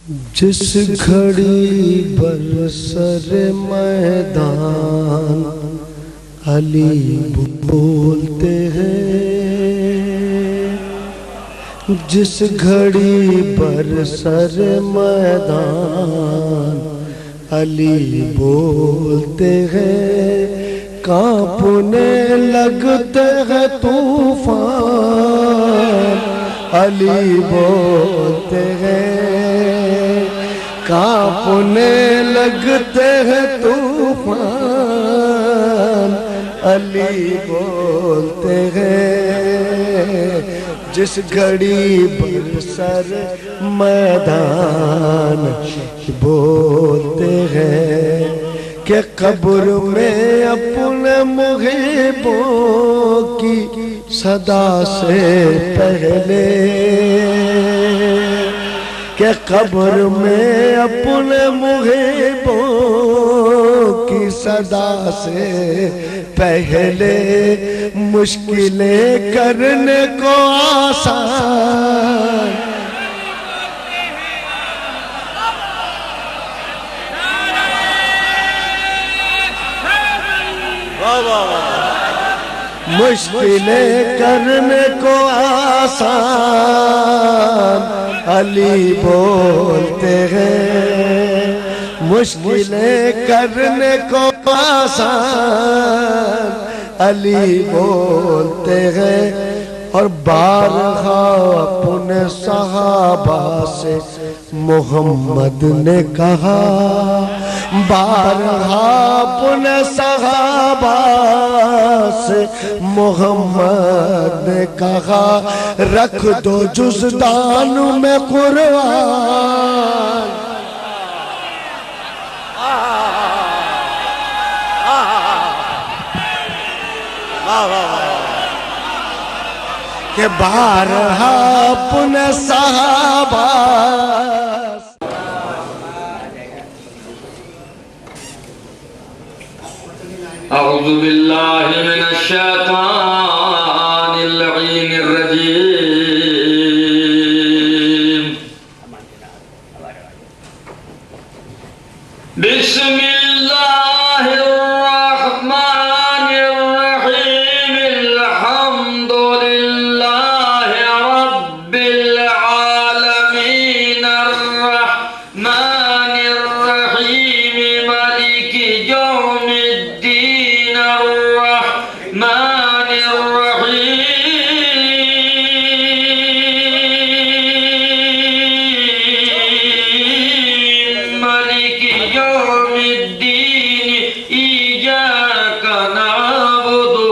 जिस घड़ी बरसर मैदान अली बोलते हैं। जिस घड़ी बरसर मैदान अली बोलते हैं। कांपने लगते हैं तूफान अली बोलते हैं। कांपने लगते हैं तूफान अली बोलते हैं। जिस घड़ी बरसर मैदान बोलते हैं कि कब्र में अपने मुग़िबों की सदा से पहले के कब्र में अपने मुग़िबों की सदा से पहले मुश्किलें करने को आसान मुश्किलें करने को आसान अली बोलते हैं। मुश्किलें करने को आसान अली बोलते हैं। और बारहा अपने सहाबा से मोहम्मद ने कहा, बारहा अपने सहाबा से मोहम्मद ने कहा, रख दो जुज़दान में कुरान। के बारहा अपने सहाबा। अऊज़ु बिल्लाहि मिनश शैतानिर रजीम। बिस्मिल्लाहिर रहमानिर रहीम। अल्हम्दुलिल्लाहि रब्बिल आलमीन अर्रहमानिर रहीम मालिकि यौमिद्दीन अर्रहमानिर रहीम मालिकि यौमिद्दीन इय्याका नअबुदु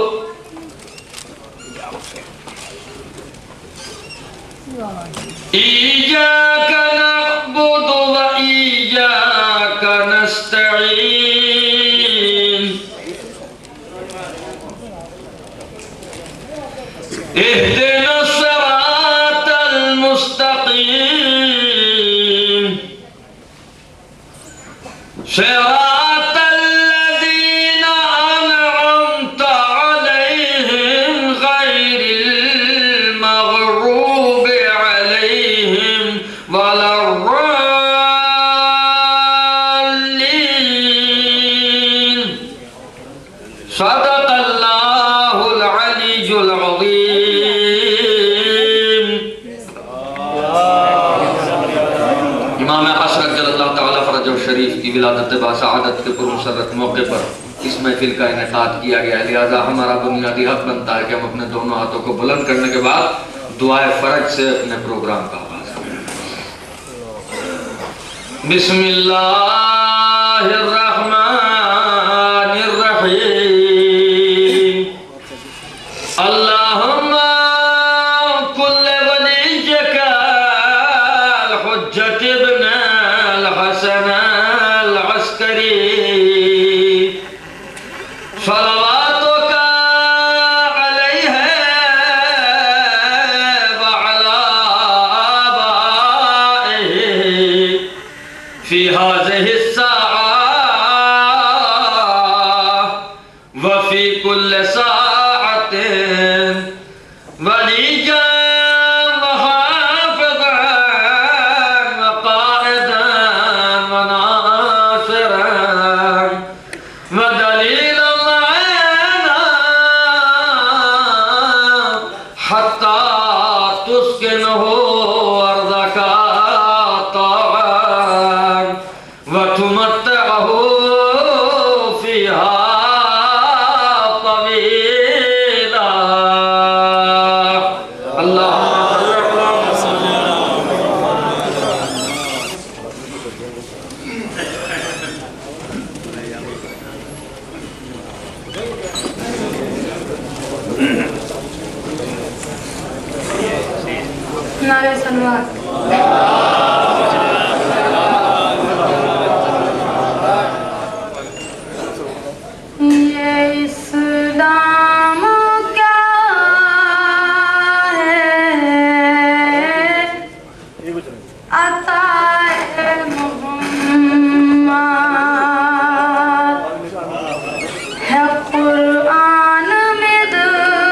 इय्याका नअबुदु व इय्याका नस्तईन। इहदिना सिरातल मुस्तकीम सिरातल लज़ीना अनअमता अलैहिम गैरिल मग़रूबि अलैहिम वलर्रालीन। सदक़ल्लाहुल अलीयुल अज़ीम। इमाम हसन रज़ियल्लाहु तआला फरजो शरीफ की विलादत बासआदत के पुरमसरत मौके पर इस महफिल का इनेकाद किया गया है। लिहाजा हमारा बुनियादी हक बनता है कि हम अपने दोनों हाथों को बुलंद करने के बाद दुआए फरज से अपने प्रोग्राम का आगाज करें। बिस्मिल्लाहिर रहमानिर रहीम। अल्लाहुम्मा कुल्ले वलिय्यका हुज्जत इब्न अल-हसन अल-अस्करी सलवातुका अलैहि व अला आबाइहि फी हाज़िहि स्साअ व फी कुल्लि साअतिन वलिय्यन व हाफ़िज़न व क़ाइदन नारे सलवात। ये इस्लाम क्या है, अताए मोहम्मद है कुरान में दहात,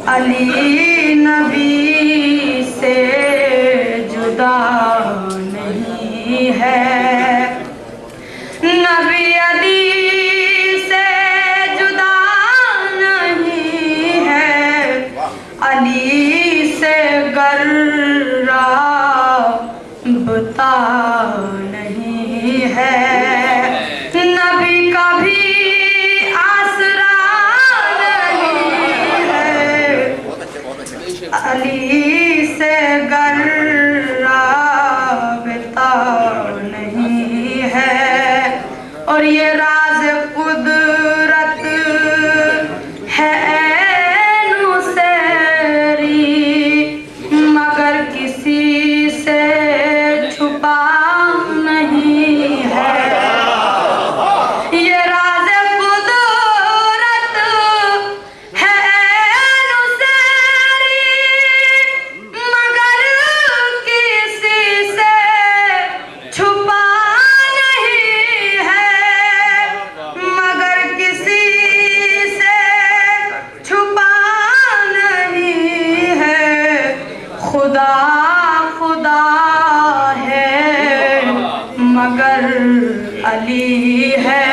अली नबी से जुदा नहीं है, नबी अली से जुदा नहीं है, अली से गर्राबता नहीं है, नबी का भी अली से गर्राबता नहीं है। और ये राज कुदरत है नुसेरी, मगर किसी से छुपा नहीं है। ये राज कुदरत है खुदा खुदा है मगर अली है,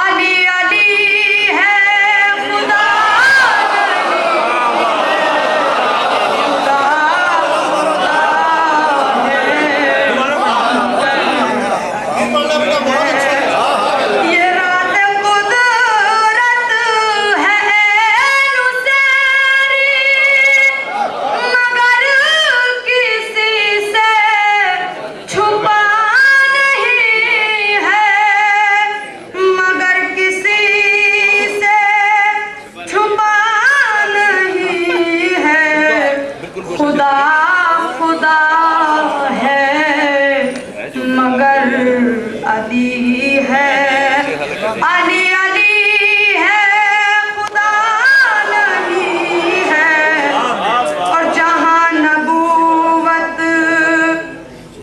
अली अली है, खुदा खुदा है। ये रात कुदरत है नुसेरी, मगर किसी से छुपा नहीं है, मगर किसी से छुपा नहीं है। खुदा खुदा है मगर अली है, अली अली है, खुदा नहीं है। और जहाँ नबूवत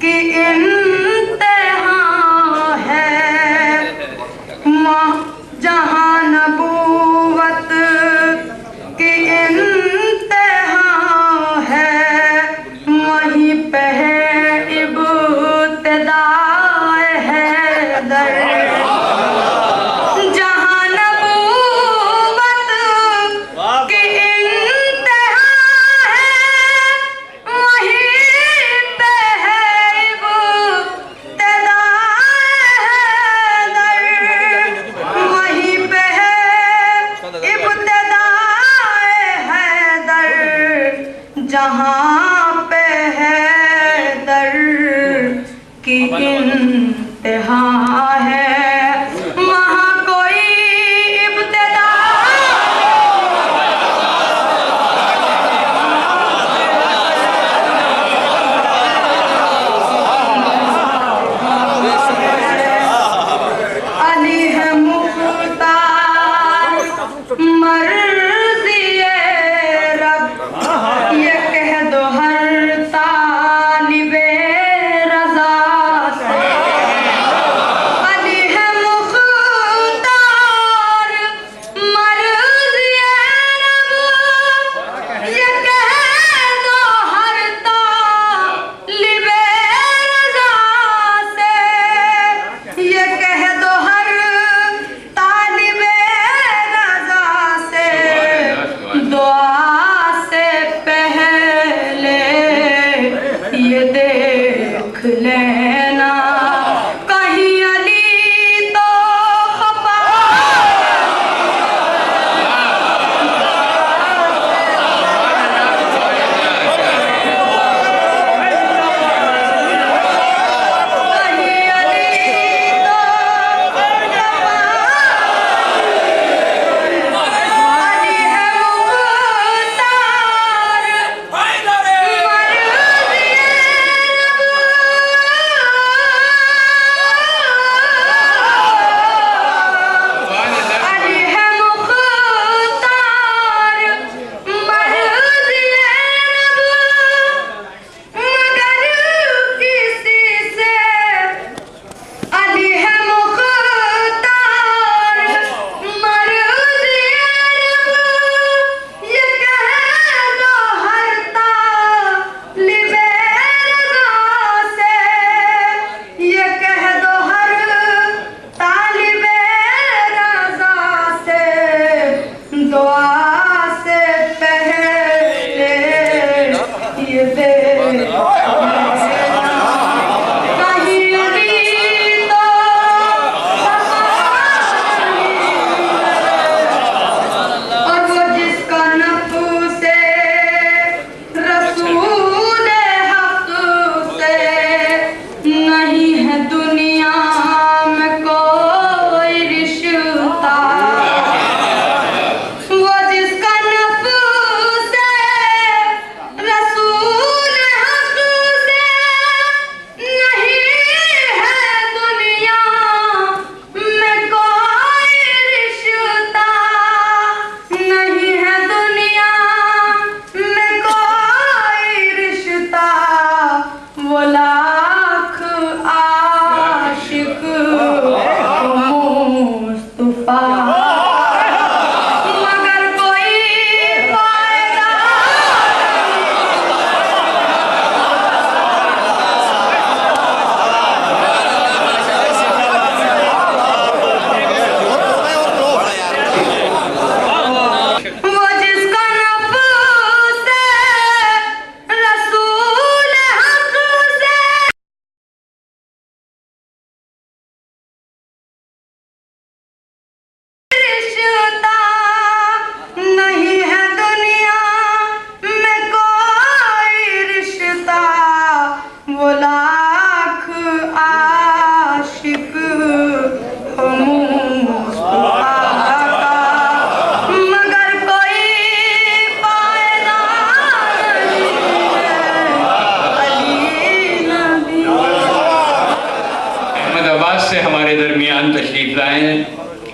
की इंतहा है, जहाँ नबूवत की इंतहा है, वहीं पे है इब्तिदाए हैदर। जहाँ नबूवत की इंतहा है, वहीं पे है इब्तिदाए हैदर, वहीं पे है इब्तिदाए हैदर। जहाँ पे हैदर की इंतहा इंतहा है, वहाँ कोई इब्तिदा अली है मुख्तार मर्ज़ी-ए रब, ये कह दो हर तालिबे रज़ा से। अली है मुख्तार मर्ज़ी-ए रब, ये कह दो हर तालिबे रज़ा से, ये कह दो हर तालिबे रज़ा से, दुआ से पहले ये देख लेना कहीं अली तो खफा कहीं अली तो खफा। अली है मुख्तार अली है मुख्तार मर्ज़ी-ए रब, मगर किसी से अली है मुख्तार मर्ज़ी-ए रब, ये कह दो हर तालिबे रज़ा से, ये कह दो हर तालिबे रज़ा से, दुआ से पहले ये देख कहीं अली तो और वो जिसका नफ्से रसूल हक से नहीं है दुनिया में कोई रिश्ता, वो जिसका नफ्से रसूल हक से नहीं है दुनिया में कोई रिश्ता, नहीं है दुनिया में कोई रिश्ता, वो लाख आशिक मुस्तफा मगर कोई फायदा वो जिसका नफ्से रसूल हक से रिश्ता, नहीं है दुनिया में कोई रिश्ता, वो लाख आशिक हो मुस्तफा का, मगर कोई फायदा नहीं है अली नबी। अहमदाबाद से हमारे दरमियान तशरीफ लाए हैं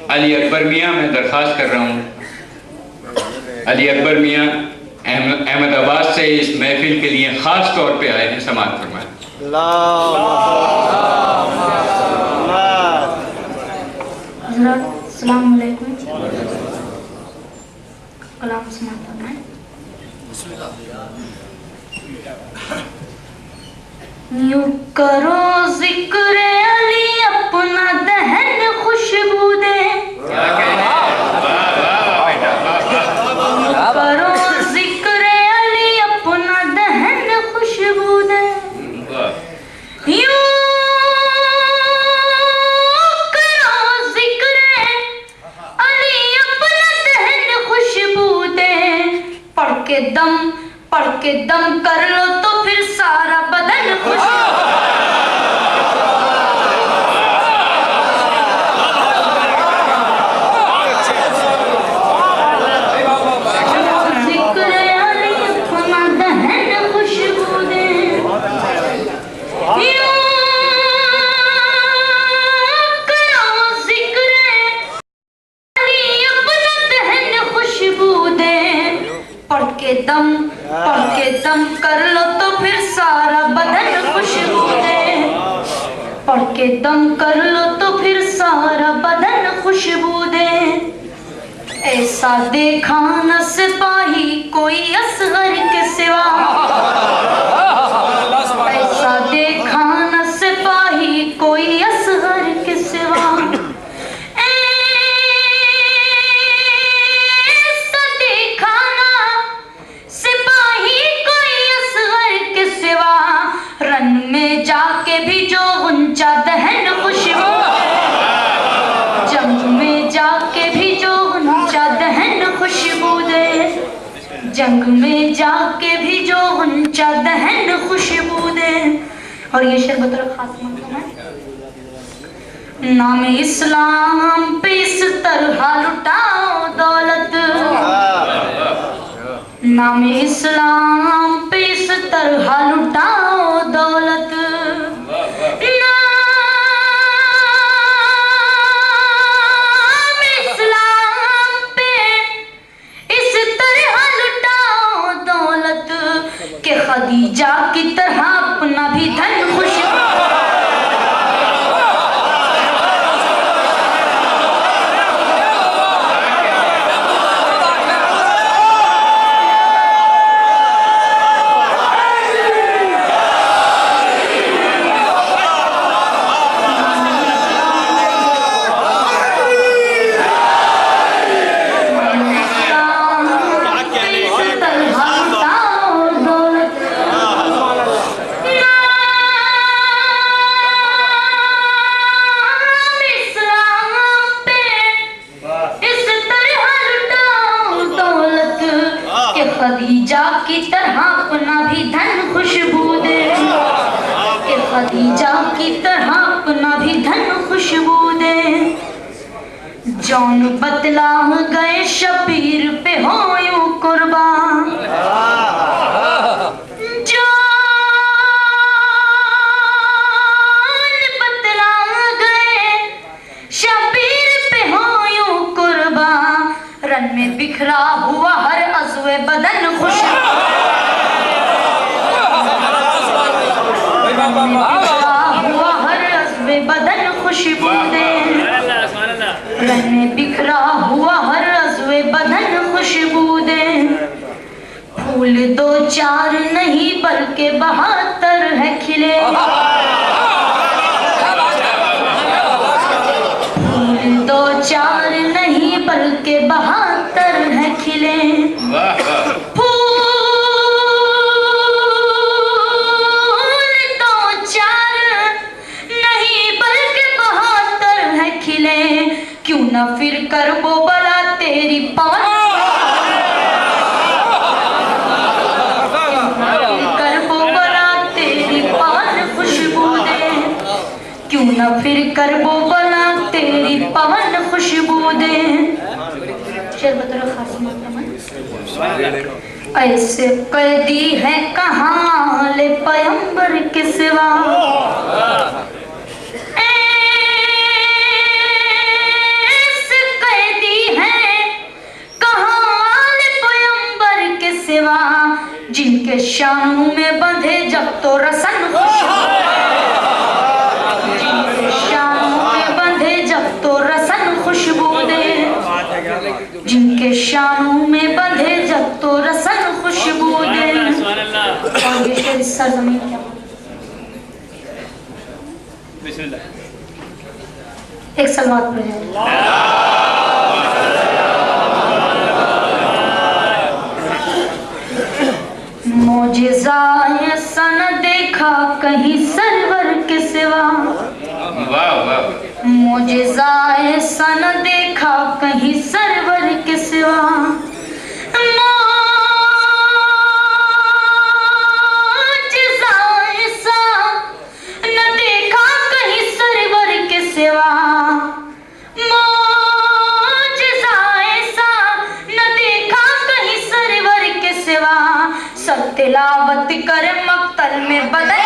अली अकबर मियाँ। मैं दरख्वास्त कर रहा हूँ अली अकबर मियाँ अहमदाबाद से इस महफिल के लिए ख़ास तौर पे आए हैं, समाअत फरमाएं। हज़रत अस्सलाम वालेकुम। कलाम समाअत फरमाएं। यूं करो जिक्र अली अपना दहन खुशबू दे, करो जिक्र अली अपना दहन खुशबू दे, यूं करो जिक्र अली अपना दहन खुशबू दे, पढ़ के दम कर लो तो फिर सारा बदन खुश पढ़ के दम कर लो तो फिर सारा बदन खुशबू दे, पढ़ के दम कर लो तो फिर सारा बदन खुशबू दे। ऐसा देखा न सिपाही कोई असगर के सिवा, ऐसा देखा न सिपाही कोई असगर के सिवा, ऐसा देखा न सिपाही कोई असगर के सिवा, रन में जाके भी जो ऊंचा दहन खुशबू, जंग में जाके भी जो ऊंचा दहन खुशबू दे, जंग में जाके भी जो ऊंचा दहन खुशबू दे। और ये शेर बतौर खास मतलब है, नाम इस्लाम पे इस तरह लुटाओ दौलत, नाम इस्लाम पे इस तरह लुटाओ दौलत, के खदीजा की तरह अपना भी धन खुश, खदीजा की तरह अपना भी धन खुशबू दे, कि खदीजा की तरह अपना भी धन खुशबू दे। जौन बतला गए शबीर पे हो यूं कुर्बान, जौन बतला गए शबीर पे हो यूं कुर्बान, रन में बिखरा हुआ हर अज़्वे बदन खुशबू, हुआ हर अज़्वे बदन खुशबू दे, रन में बिखरा हुआ हर अज़्वे बदन खुशबू दे। फूल दो चार नहीं बल्कि 72 है खिले, फूल दो चार नहीं बल्कि 72 है खिले, फूल दो चार नहीं बल्कि 72 है खिले, क्यों न फिर कर वो बला तेरी पवन, कर वो बला तेरी पवन खुशबू दे, क्यों न फिर कर वो बला तेरी पवन खुशबू दे। शेर बतौर खास मतलब ऐसे कैदी है कहाँ ले पैगंबर के सिवा, ऐसे कैदी है कहाँ ले पैगंबर के सिवा, जिनके शानों में बंधे जब तो रसन खुशबू, जिनके शानों में बंधे जब तो रसन खुशबू दे, जिनके शानों में बंधे जब तो रसन खुशबू दे। और ये शेर सरजमीन क्या, एक सलवात पर है। मौजिज़ा सन देखा कहीं सरवर के सिवा, मौजिज़ा सन देखा कहीं सरवर के सिवा, मौजिज़ा सा न देखा कहीं सरवर के सिवा, मौजिज़ा सा न देखा कहीं सरवर के सिवा, सब तिलावत कर मक्तल में बदल,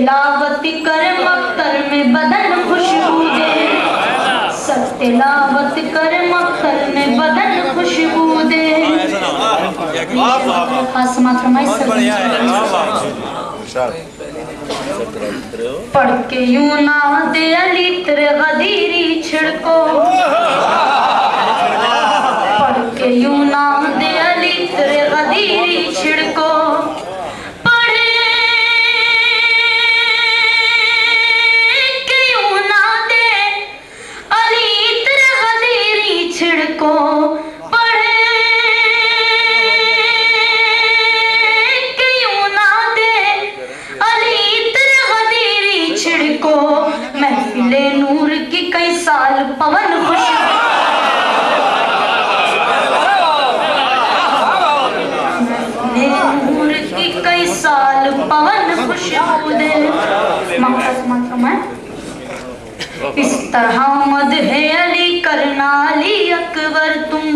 तिलावत कर मक्तर में बदन खुशबू दे, सब तिलावत कर मक्तर में बदन खुशबू दे। खास मात्रा में पढ़ के यूं ना दे अली तेरे गदीरी छिड़को, पढ़ के यूं ना दे अली तेरे गदीरी छिड़को, पढ़ के यूं ना दे अली तेरे गदीरी छिड़को, पढ़ के यूं ना दे अली तेरे गदीरी छिड़को। महफिले नूर की कई साल पवन खुशबू, नूर की कई साल पवन खुशबू दे। इस तरह मद है अली करना अली अकबर तुम,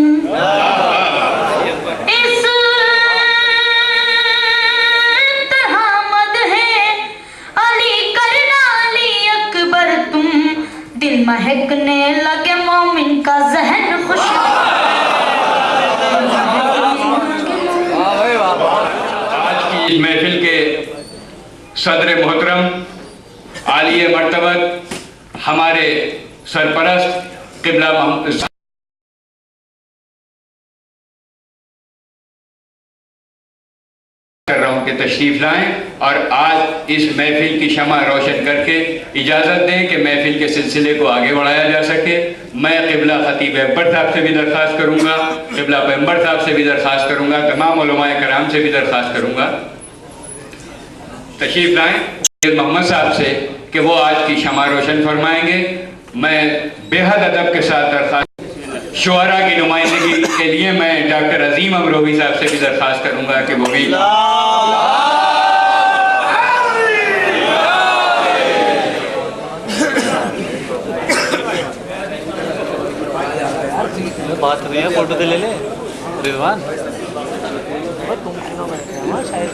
इस तरह मद है अली करना अली अकबर तुम, दिल महकने लगे मोमिन का जहन खुश। इस महफिल के सदर मोहतरम आलिए मर्तबत हमारे सरपरस्त क़िबला कर रहा हूँ कि तशरीफ लाएं और आज इस महफिल की शमा रोशन करके इजाज़त दें कि महफिल के सिलसिले को आगे बढ़ाया जा सके। मैं क़िबला खतीब अकबर साहब से भी दरख्वास्त करूँगा, क़िबला पैगंबर साहब से भी दरख्वास्त करूँगा, तमाम उलमाए कराम से भी दरख्वास्त करूँगा तशरीफ लाएं मोहम्मद साहब से कि वो आज की शमा रोशन फरमाएंगे। मैं बेहद अदब के साथ दरख्वास्त शुअरा की नुमाइंदगी के लिए मैं डॉक्टर अजीम अमरोही साहब से भी दरख्वास्त करूँगा कि वो भी बात कर रही है, फोटो तो ले ले रिजवान। तुम शायद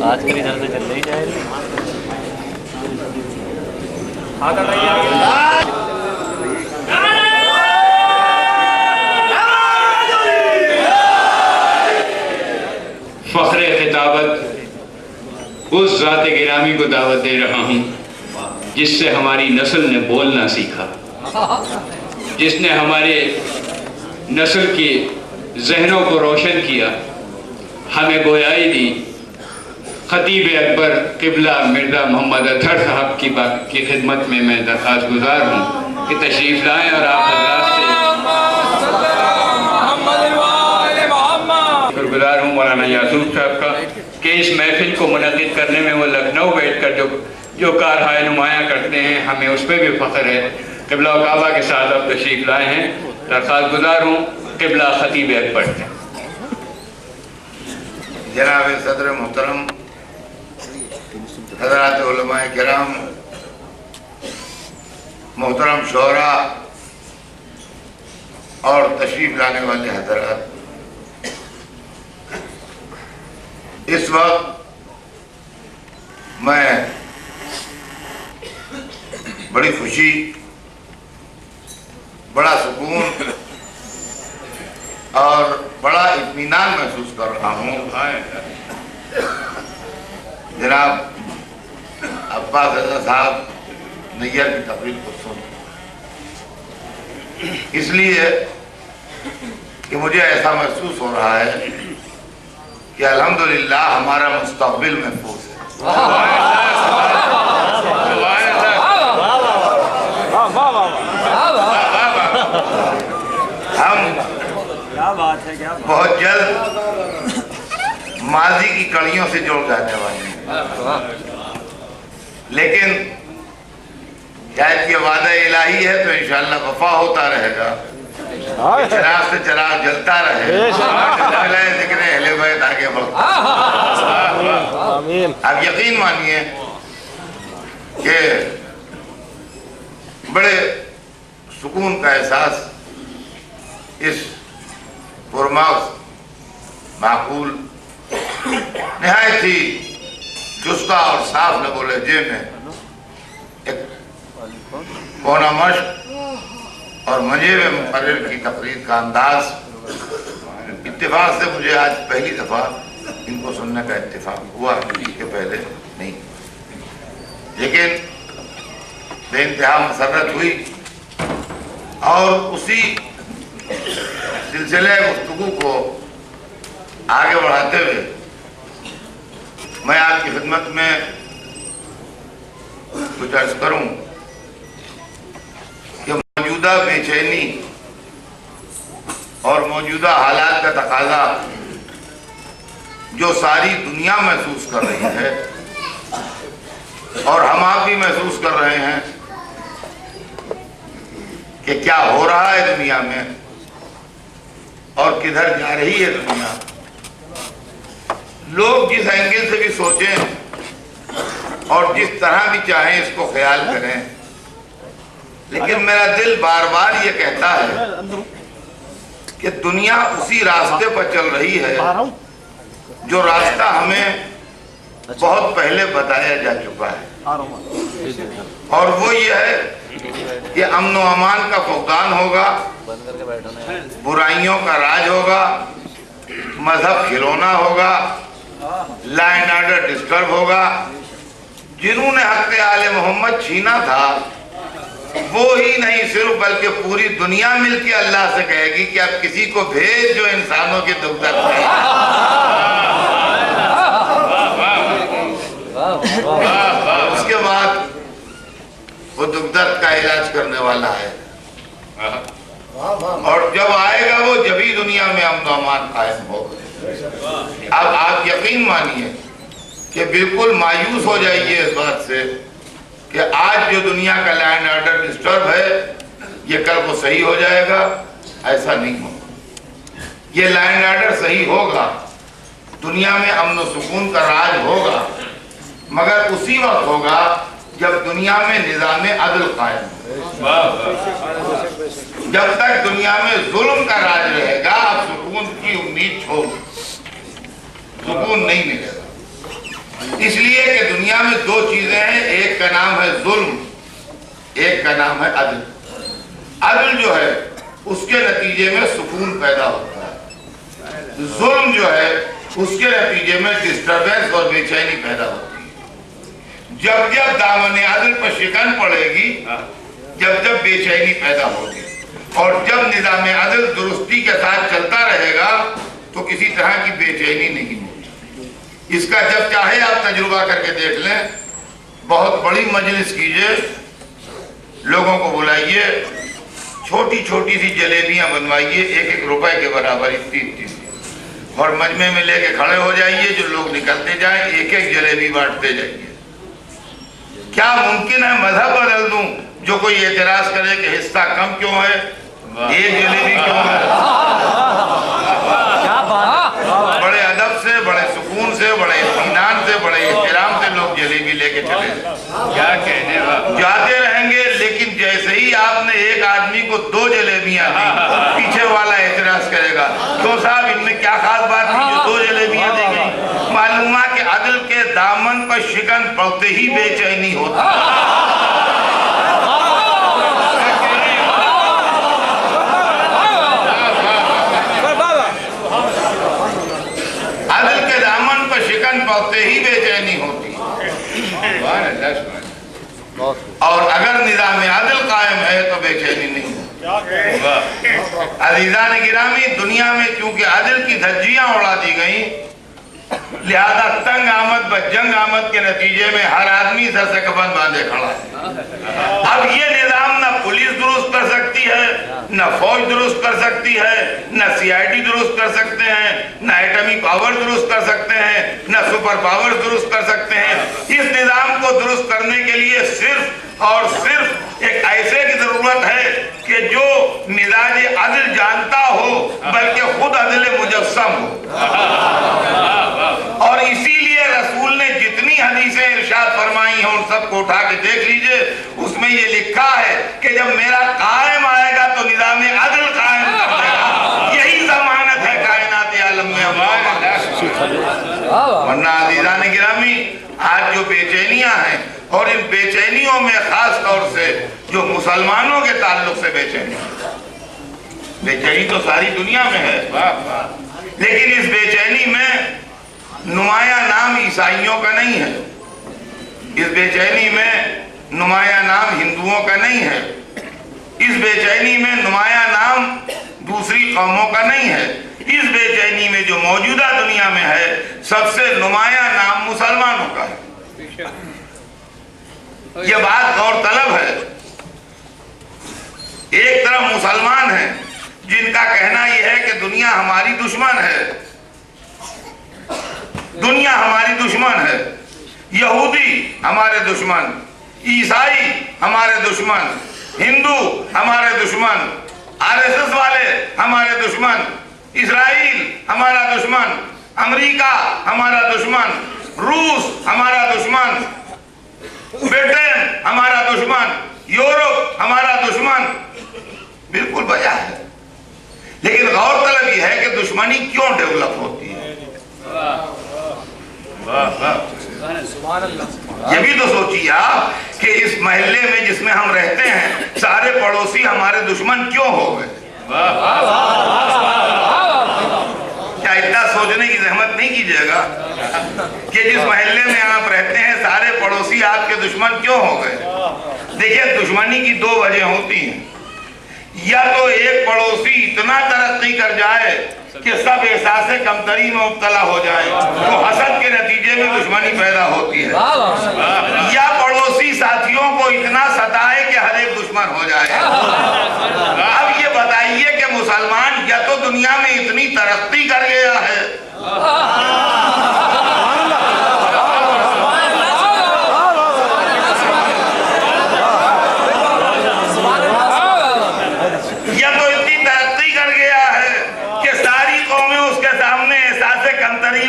आज के इधर से चल रही जाएगी। फ़ख्र खिताबत उस ज़ात गिरामी को दावत दे रहा हूँ जिससे हमारी नस्ल ने बोलना सीखा, जिसने हमारे नस्ल के जहनों को रोशन किया, हमें गोयाई दी। खतीब अकबर क़िबला मिर्ज़ा मोहम्मद अतहर साहब की खिदमत में मैं दरख्वास्त गुजार हूँ कि तशरीफ़ लाएँ और आप हज़रात से शुक्रगुजार हूँ मौलाना यासूफ साहब का कि इस महफिल को मुनक़िद करने में वो लखनऊ बैठ कर जो कारहाय नुमायाँ करते हैं, हमें उस पर भी फ़ख्र है। क़िबला काबा के साथ अब तशरीफ़ लाए हैं, दरख्वास्त गुजार हूँ क़िबला खतीब अकबर से। जनाब सदर मोहतरम, हज़रात उलमाए किराम, मोहतरम शोहरा और तशरीफ लाने वाले हज़रात, इस वक्त मैं बड़ी खुशी, बड़ा सुकून और बड़ा इत्मीनान महसूस कर रहा हूँ। जनाब अब्बास रज़ा साहब नैयर की तकरीर को सुन, इसलिए कि मुझे ऐसा महसूस हो रहा है कि अल्हम्दुलिल्लाह हमारा मुस्तक़बिल महफूज है। हम बहुत जल्द माजी की कड़ियों से जुड़ जाने वाली है। लेकिन शायद ये वादा इलाही है तो इंशाअल्लाह वफा होता रहेगा, चिराग से चिराग जलता रहे, जिक्र अहले बैत आगे बढ़ता। आप यकीन मानिए कि बड़े सुकून का एहसास इस पुरमास माकूल निहायत ही चुस्ता और साफ लबो लहजे में एक कोना मश्क और मजे में मुकर्रर की तकरीर का अंदाज, इत्तेफाक से मुझे आज पहली दफा इनको सुनने का इत्तेफाक हुआ, इसके पहले नहीं। लेकिन बेइंतहा मसरत हुई और उसी सिलसिले गुफ्तगू को आगे बढ़ाते हुए मैं आपकी खिदमत में कुछ अर्ज करूं कि मौजूदा बेचैनी और मौजूदा हालात का तकाजा जो सारी दुनिया महसूस कर रही है और हम आप भी महसूस कर रहे हैं कि क्या हो रहा है दुनिया में और किधर जा रही है दुनिया। लोग जिस एंगल से भी सोचें और जिस तरह भी चाहें इसको ख्याल करें, लेकिन मेरा दिल बार बार ये कहता है कि दुनिया उसी रास्ते पर चल रही है जो रास्ता हमें बहुत पहले बताया जा चुका है, और वो ये है कि अमन व अमान का फुकदान होगा, बुराइयों का राज होगा, मजहब खिलौना होगा, लॉ एंड ऑर्डर डिस्टर्ब होगा। जिन्होंने हक़ आले मोहम्मद छीना था वो ही नहीं सिर्फ बल्कि पूरी दुनिया मिलके अल्लाह से कहेगी कि अब किसी को भेज जो इंसानों के दुख दर्द है। उसके बाद वो दुख दर्द का इलाज करने वाला है, और जब आएगा वो जब ही दुनिया में अमन अमान कायम होगा। अब आप यकीन मानिए कि बिल्कुल मायूस हो जाइए इस बात से कि आज जो दुनिया का लॉ एंड ऑर्डर डिस्टर्ब है ये कल को सही हो जाएगा, ऐसा नहीं होगा। ये लॉ एंड ऑर्डर सही होगा, दुनिया में अमन सुकून का राज होगा, मगर उसी वक्त होगा जब दुनिया में निज़ाम अदल कायम हो। जब तक दुनिया में जुल्म का राज रहेगा अब सुकून की उम्मीद छोड़, सुकून नहीं मिलेगा। इसलिए कि दुनिया में दो चीजें हैं, एक का नाम है जुल्म, एक का नाम है अदल। अदल जो है उसके नतीजे में सुकून पैदा होता है, जुल्म जो है उसके नतीजे में डिस्टर्बेंस और बेचैनी पैदा होती है। जब जब दामन अदल पर शिकन पड़ेगी, जब जब बेचैनी पैदा होगी, और जब निज़ाम अदल दुरुस्ती के साथ चलता रहेगा तो किसी तरह की बेचैनी नहीं होगी। इसका जब चाहे आप तजुर्बा करके देख लें। बहुत बड़ी मजलिस कीजिए, लोगों को बुलाइए, छोटी छोटी सी जलेबियां बनवाइए, एक एक रुपए के बराबर, इतनी, और मजमे में लेके खड़े हो जाइए, जो लोग निकलते जाएं एक एक जलेबी बांटते जाइए। क्या मुमकिन है मजहब बदल दूं? जो कोई एतराज करे कि हिस्सा कम क्यों है, एक जलेबी क्यों है? बड़े अदब से, बड़े सुकून से, बड़े इत्मीनान से, बड़े एहतराम से लोग जलेबी लेके चले क्या कहने जाते रहेंगे। लेकिन जैसे ही आपने एक आदमी को दो जलेबियां दी, पीछे वाला एतराज करेगा, क्यों साहब इनमें क्या खास बात थी जो दो जलेबियां दी गई? मालूम है कि अदल के दामन पर शिकन पड़ते ही बेचैनी होती। अदल के दामन पर शिकन पड़ते ही बेचैनी होती। और अगर निज़ाम अदल कायम है तो बेचैनी नहीं होती। अज़ीज़ान गिरामी, दुनिया में क्योंकि अदल की धज्जियां उड़ा दी गई, लिहाजा तंग आमद व जंग आमद के नतीजे में हर आदमी सर से कफन बांधे खड़ा है। अब ये निजाम न पुलिस दुरुस्त कर सकती है, न फौज दुरुस्त कर सकती है, न CID दुरुस्त कर सकते हैं, न एटमी पावर दुरुस्त कर सकते हैं, न सुपर पावर दुरुस्त कर सकते हैं। इस निजाम को दुरुस्त करने के लिए सिर्फ और सिर्फ एक ऐसे की जरूरत है कि जो मिजाज अदल जानता हो बल्कि खुद अदल मुजस्सम हो। और इसीलिए रसूल ने जितनी हदीसें इरशाद फरमाई हैं उन सबको उठा के देख लीजिए, उसमें ये लिखा है कि जब मेरा कायम आएगा तो निज़ाम अदल कायम कर देगा। यही जमानत है कायनात आलम में हमारा। वरना अज़ीज़ान गिरामी, आज जो बेचैनियां हैं और इन बेचैनियों में खास तौर से जो मुसलमानों के ताल्लुक से बेचैनी तो सारी दुनिया में है, लेकिन इस बेचैनी में नुमाया नाम ईसाइयों का नहीं है, इस बेचैनी में नुमाया नाम हिंदुओं का नहीं है, इस बेचैनी में नुमाया नाम दूसरी कौमों का नहीं है। इस बेचैनी में जो मौजूदा दुनिया में है सबसे नुमाया नाम मुसलमानों का है। यह बात गौरतलब है। एक तरफ मुसलमान हैं जिनका कहना यह है कि दुनिया हमारी दुश्मन है, दुनिया हमारी दुश्मन है, यहूदी हमारे दुश्मन, ईसाई हमारे दुश्मन, हिंदू हमारे दुश्मन, RSS वाले हमारे दुश्मन, इजराइल हमारा दुश्मन, अमेरिका हमारा दुश्मन, रूस हमारा दुश्मन, ब्रिटेन हमारा दुश्मन, यूरोप हमारा दुश्मन। बिल्कुल वजह है, लेकिन गौरतलब यह है कि दुश्मनी क्यों डेवलप होती है। ये भी तो सोचिए आप कि इस मोहल्ले में जिसमें हम रहते हैं सारे पड़ोसी हमारे दुश्मन क्यों हो गए। क्या इतना सोचने की जहमत नहीं कीजिएगा कि जिस मोहल्ले में आप रहते हैं सारे पड़ोसी आपके दुश्मन क्यों हो गए। देखिए, दुश्मनी की दो वजह होती हैं। या तो एक पड़ोसी इतना तरक्की कर जाए कि सब एहसास कमतरी में मुब्तला हो जाए, तो हसद के नतीजे में दुश्मनी पैदा होती है। या पड़ोसी साथियों को इतना सताए कि हर एक दुश्मन हो जाए। अब ये बताइए कि मुसलमान या तो दुनिया में इतनी तरक्की कर गया है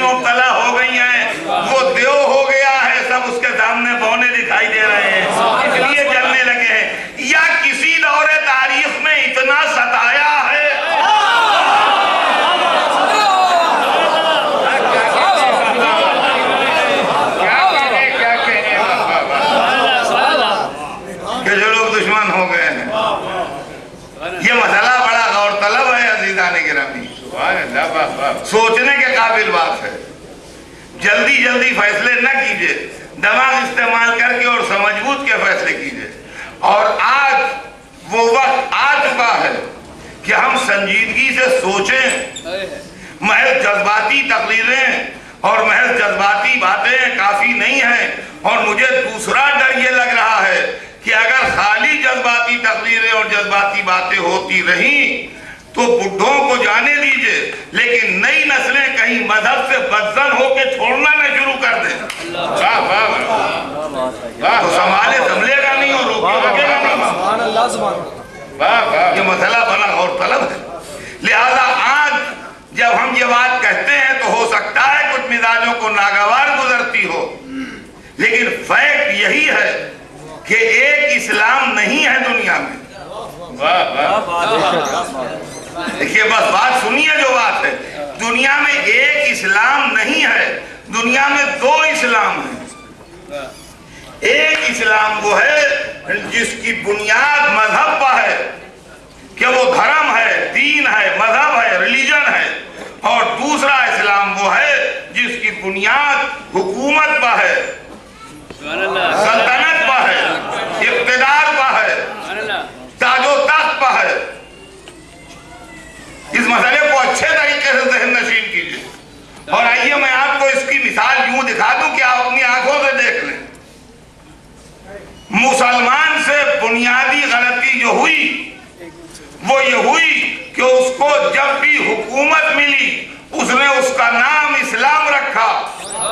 मुब्तला हो गई हैं, वो देव हो गया है, सब उसके सामने बौने दिखाई दे रहे हैं, इसलिए जलने लगे हैं। या किसी दौरे तारीख में इतना सताया है कि जो लोग दुश्मन हो गए हैं। ये मसला बड़ा गौरतलब है अज़ीज़ान गिरामी, सोचने के काबिल बात है। जल्दी जल्दी फैसले न कीजिए, दिमाग इस्तेमाल करके और समझबूझ के फैसले कीजिए। और आज वो वक्त आ चुका है कि हम संजीदगी से सोचें। महज जज्बाती तकरीरें और महज जज्बाती बातें काफी नहीं है। और मुझे दूसरा डर ये लग रहा है कि अगर खाली जज्बाती तकरीरें और जज्बाती बातें होती रही तो बुढ़ों को जाने दीजिए, लेकिन नई नस्लें कहीं मजहब से बदजन होके छोड़ना न शुरू कर दें तो संभाले संभलेगा नहीं और रोकेगा नहीं। ये मसला बना गौरतलब है। लिहाजा आज जब हम ये बात कहते हैं तो हो सकता है कुछ मिजाजों को नागवार गुजरती हो, लेकिन फैक्ट यही है कि एक इस्लाम नहीं है दुनिया में। देखिए, बस बात सुनिए जो बात है। दुनिया में एक इस्लाम नहीं है, दुनिया में दो इस्लाम है। एक इस्लाम वो है जिसकी बुनियाद मजहब पर है कि वो धर्म है, दीन है, मजहब है, रिलीजन है। और दूसरा इस्लाम वो है जिसकी बुनियाद हुकूमत पर है, सल्तनत पर है, इक़्तिदार पर है, ताजो तख्त पर है। इस मसले को अच्छे तरीके से ज़हन नशीन कीजिए। और आइए मैं आपको इस मुसलमान से बुनियादी गलती जो हुई वो ये हुई कि उसको जब भी हुकूमत मिली उसने उसका नाम इस्लाम रखा,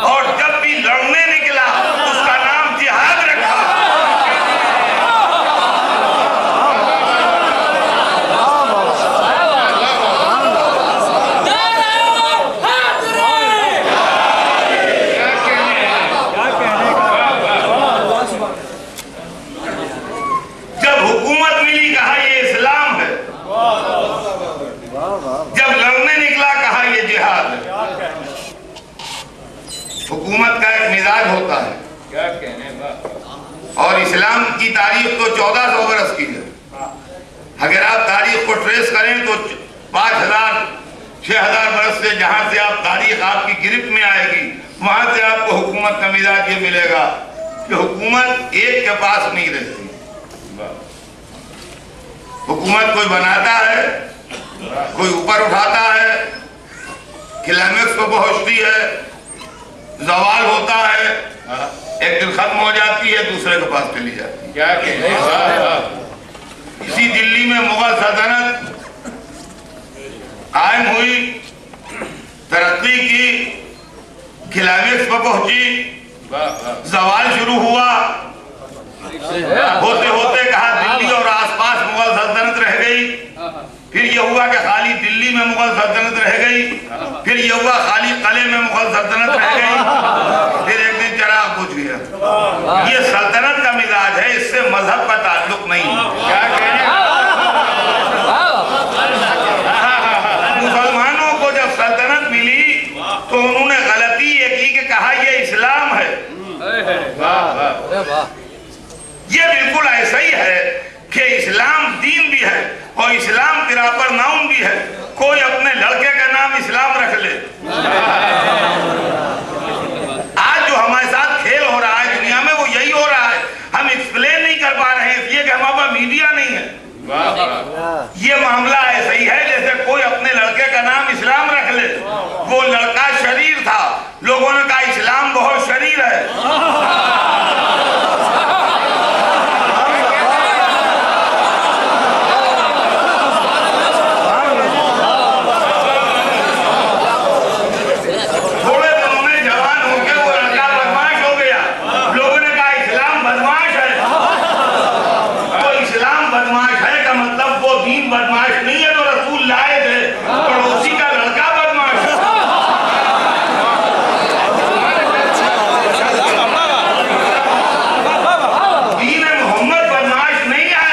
और जब भी लड़ने निकला उसका नाम जिहाद रखा। जब हुकूमत मिली कहा ये इस्लाम है, जब लड़ने निकला कहा ये जिहाद है। हुकूमत का एक मिजाज होता है, क्या कहने। और इस्लाम की तारीख तो 1400 बरस की है। अगर आप तारीख को ट्रेस करें तो 5000 6000 बरस से जहां से आप तारीख आपकी गिरफ्त में आएगी वहां से आपको हुकूमत का मिजाज ये मिलेगा कि हुकूमत एक के पास नहीं रहती। हुकूमत कोई बनाता है, कोई ऊपर उठाता है, क्लाइमेक्स को पहुंचती है, जवाल होता है, एक दिन खत्म हो जाती है, दूसरे के पास चली जाती है। क्या इसी दिल्ली में मुगल सल्तनत कायम हुई, तरक्की की, क्लाइमेक्स पर पहुंची, जवाल शुरू हुआ। होते होते कहा दिल्ली और आसपास मुगल सल्तनत रह गई। फिर यह हुआ कि खाली दिल्ली में मुगल सल्तनत रह गई। फिर यह हुआ खाली किले में मुगल सल्तनत रह गई। फिर एक दिन चिराग बुझ गया। ये सल्तनत का मिजाज है, इससे मजहब का ताल्लुक नहीं। क्या कहने। मुसलमानों को जब सल्तनत मिली तो उन्होंने गलती ये की कि कहा ये इस्लाम है। ये बिल्कुल ऐसा ही है कि इस्लाम दीन भी है और इस्लाम प्रॉपर नाउन भी है। कोई अपने लड़के का नाम इस्लाम रख ले। आज जो हमारे साथ खेल हो रहा है दुनिया में वो यही हो रहा है। हम एक्सप्लेन नहीं कर पा रहे हैं इसलिए कि हमारे पास मीडिया नहीं है। ये मामला ऐसा ही है जैसे कोई अपने लड़के का नाम इस्लाम रख ले। वो लड़का शरीर था, लोगों ने कहा इस्लाम बहुत शरीर है। बदमाश नहीं है तो रसूल लाए थे, पड़ोसी का लड़का बदमाश है। दीन मोहम्मद बदमाश नहीं है,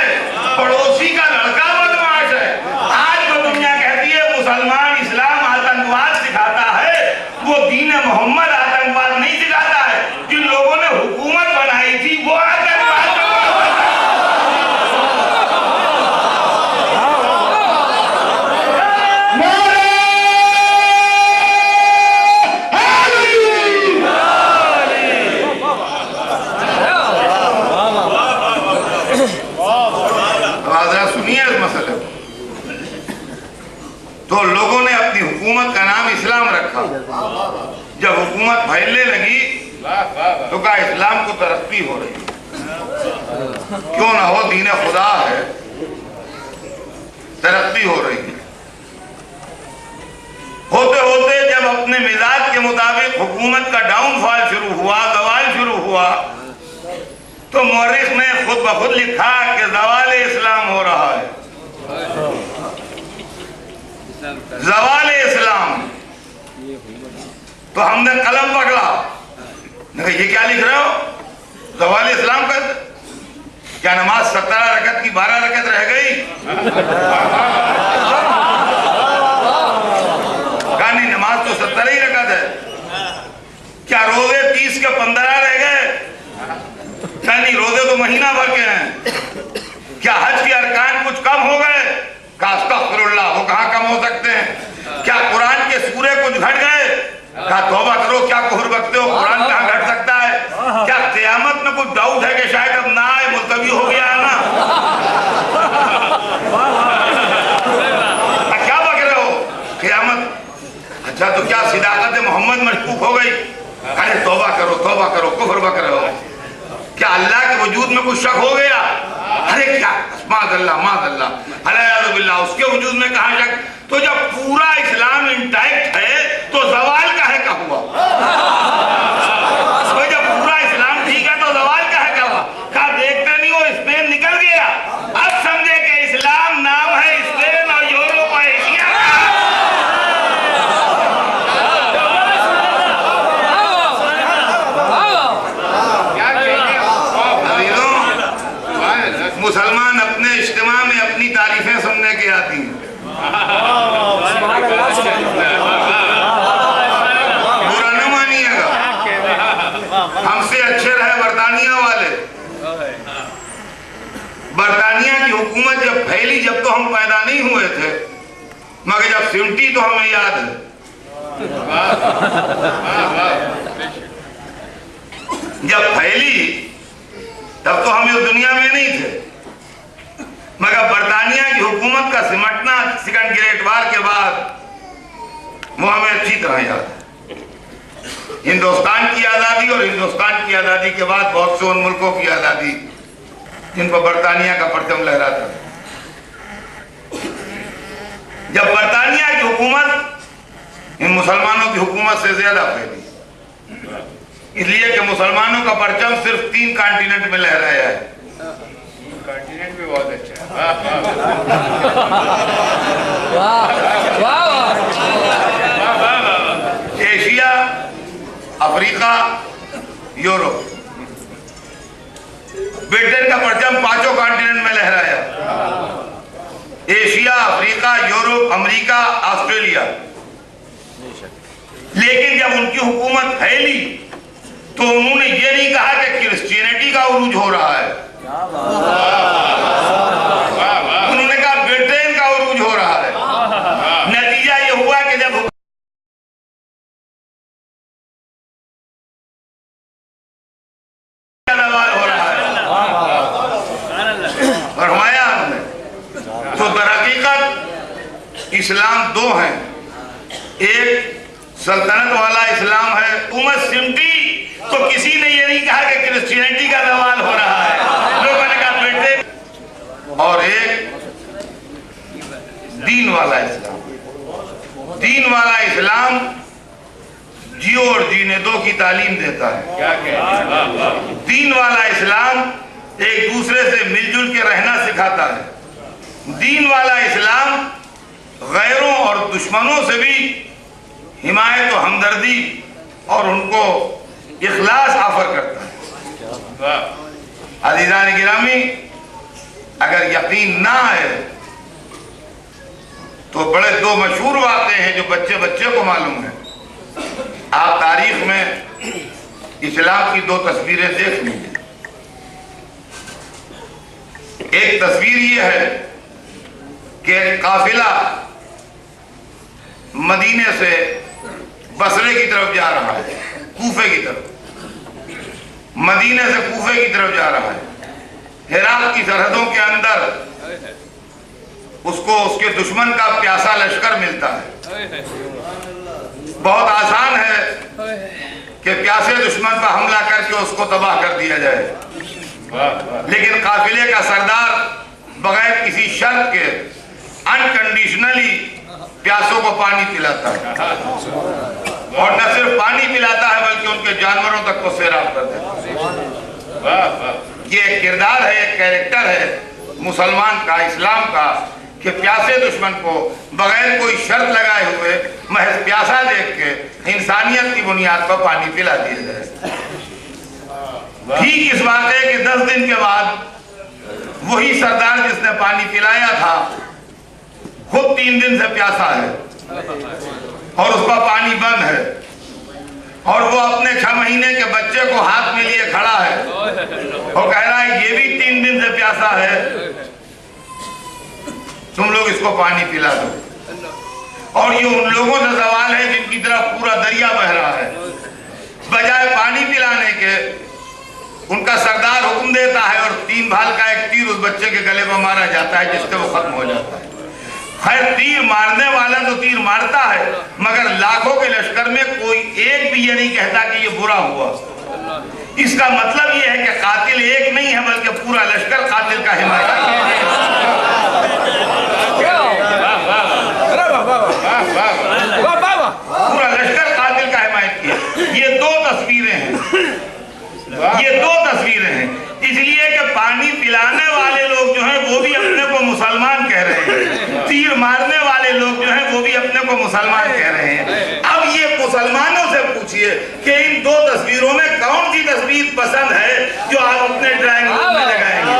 पड़ोसी का लड़का बदमाश है। आज जो दुनिया कहती है मुसलमान इस्लाम आतंकवाद सिखाता है, वो दीन मोहम्मद आतंकवाद नहीं सिखाता है। जिन लोगों ने हुकूमत बनाई थी वो आतंकवाद। तो लोगों ने अपनी हुकूमत का नाम इस्लाम रखा। जब हुकूमत फैलने लगी तो कहा इस्लाम को तरक्की हो रही है, क्यों ना हो, दीन खुदा है, तरक्की हो रही है। होते होते जब अपने मिजाज के मुताबिक हुकूमत का डाउनफॉल शुरू हुआ, जवाल शुरू हुआ, तो मौरिख ने खुद ब खुद लिखा कि जवाल इस्लाम हो रहा है। जवाल इस्लाम। तो हमने कलम पकड़ा, ये क्या लिख रहे हो? जवाल इस्लाम का क्या नमाज 17 रकत की 12 रकत रह गई? कहा नहीं, नमाज तो 17 ही रकत है। क्या रोजे 30 के 15 रह गए? क्या नहीं, रोजे तो महीना भर के हैं। क्या हज के अरकान कुछ कम हो गए? अस्तगफिरुल्लाह, वो कहाँ कम हो सकते हैं? क्या कुरान के सूरे कुछ घट गए? कहा तौबा करो, क्या कुहर बकते हो, कुरान कहाँ घट सकता है? क्या क़यामत में कुछ डाउट है कि शायद अब ना आए, मुल्तवी हो गया है ना? क्या बक रहे हो? क़यामत? अच्छा तो क्या सिदाकत मोहम्मद मशकूक हो गई? अरे तौबा करो, कुफर बक रहे हो। क्या अल्लाह के वजूद उसमें कुछ शक हो गया, अरे क्या माज़अल्लाह, अल्लाह उसके वजूद में कहा शक? तो जब पूरा इस्लाम इंटैक्ट है तो सवाल काहे का हुआ? तो जब पूरा इस्लाम ठीक है तो सवाल काहे का हुआ? कहा देखते नहीं हो स्पेन निकल गया, अब समझे कि इस्लाम नाम है स्पेन और यूरोप और एशिया का। मुसलमान अपने इज्तिमा में अपनी तारीफें सुनने के आती हैं, बुरा न मानिएगा। हमसे अच्छे रहे बरतानिया वाले। बरतानिया की हुकूमत जब फैली, जब तो हम पैदा नहीं हुए थे, मगर जब सिमटी तो हमें याद है। जब फैली तब तो हम इस दुनिया में नहीं थे, मगर बरतानिया की हुकूमत का सिमटना सेकंड ग्रेट वार के बाद वो हमें अच्छी तरह याद है। हिंदुस्तान की आज़ादी और हिंदुस्तान की आज़ादी के बाद बहुत से उन मुल्कों की आज़ादी जिन पर बरतानिया का परचम लहराता है। जब बरतानिया की हुकूमत इन मुसलमानों की हुकूमत से ज्यादा फैली, इसलिए कि मुसलमानों का परचम सिर्फ 3 कॉन्टिनेंट में लहराया है। कॉन्टिनेंट भी बहुत अच्छा है। Asia, Africa, Europe. ब्रिटेन का परचम 5 कॉन्टिनेंट में लहराया, Asia, Africa, Europe, America, Australia. लेकिन जब उनकी हुकूमत फैली तो उन्होंने ये नहीं कहा कि क्रिश्चियनिटी का उरूज हो रहा है, उन्होंने कहा ब्रिटेन का उरूज हो रहा है। नतीजा ये हुआ कि जब सवाल हो रहा है फरमाया हमने, तो दरहकीकत इस्लाम 2 हैं। एक सल्तनत वाला इस्लाम है, उम्मत सिमटी तो किसी ने ये नहीं कहा कि क्रिश्चियनिटी का सवाल हो रहा है, लोगों ने कहा बेटे। और एक दीन वाला इस्लाम। दीन वाला इस्लाम जियो और जीने दो की तालीम देता है। क्या दीन वाला इस्लाम एक दूसरे से मिलजुल के रहना सिखाता है। दीन वाला इस्लाम गैरों और दुश्मनों से भी हिमायत और हमदर्दी और उनको इखलास ऑफर करता है। अज़ीज़ान गिरामी, अगर यकीन ना आए तो बड़े 2 मशहूर वाक़े हैं जो बच्चे बच्चे को मालूम है। आप तारीख में इस्लाम की 2 तस्वीरें देख लीजिए। एक तस्वीर ये है कि काफिला मदीने से बसरे की तरफ जा रहा है, कूफे की तरफ। मदीने से कूफे की तरफ जा रहा है। इराक की सरहदों के अंदर उसको उसके दुश्मन का प्यासा लश्कर मिलता है। बहुत आसान है कि प्यासे दुश्मन पर हमला करके उसको तबाह कर दिया जाए, लेकिन काफिले का सरदार बगैर किसी शर्त के अनकंडीशनली प्यासों को पानी पिलाता है, और न सिर्फ पानी पिलाता है बल्कि उनके जानवरों तक को सैराब कर देता है। ये एक किरदार है, एक कैरेक्टर है मुसलमान का, इस्लाम का, कि प्यासे दुश्मन को बगैर कोई शर्त लगाए हुए महज प्यासा देख के इंसानियत की बुनियाद पर पानी पिला दिया जाए। ठीक इस वाक़े के 10 दिन के बाद वही सरदार जिसने पानी पिलाया था खुद 3 दिन से प्यासा है और उसका पानी बंद है, और वो अपने 6 महीने के बच्चे को हाथ में लिए खड़ा है और कह रहा है ये भी 3 दिन से प्यासा है, तुम लोग इसको पानी पिला दो। और ये उन लोगों से सवाल है जिनकी तरफ पूरा दरिया बह रहा है। बजाय पानी पिलाने के उनका सरदार हुक्म देता है और 3 भाल का एक तीर उस बच्चे के गले में मारा जाता है, जिससे वो खत्म हो जाता है। खैर, तीर मारने वाला तो तीर मारता है, मगर लाखों के लश्कर में कोई एक भी ये नहीं कहता कि ये बुरा हुआ। इसका मतलब यह है कि कातिल एक नहीं है बल्कि पूरा लश्कर कातिल का हिमायत है। पूरा लश्कर कातिल का हिमायत किया। ये दो तस्वीरें हैं, ये दो तस्वीरें हैं। इसलिए कि पानी पिलाने वाले लोग जो हैं वो भी अपने को मुसलमान कह रहे हैं, तीर मारने वाले लोग जो हैं वो भी अपने को मुसलमान कह रहे हैं। अब ये मुसलमानों से पूछिए कि इन दो तस्वीरों में कौन सी तस्वीर पसंद है जो आप अपने ड्राइंग रूम में लगाएंगे।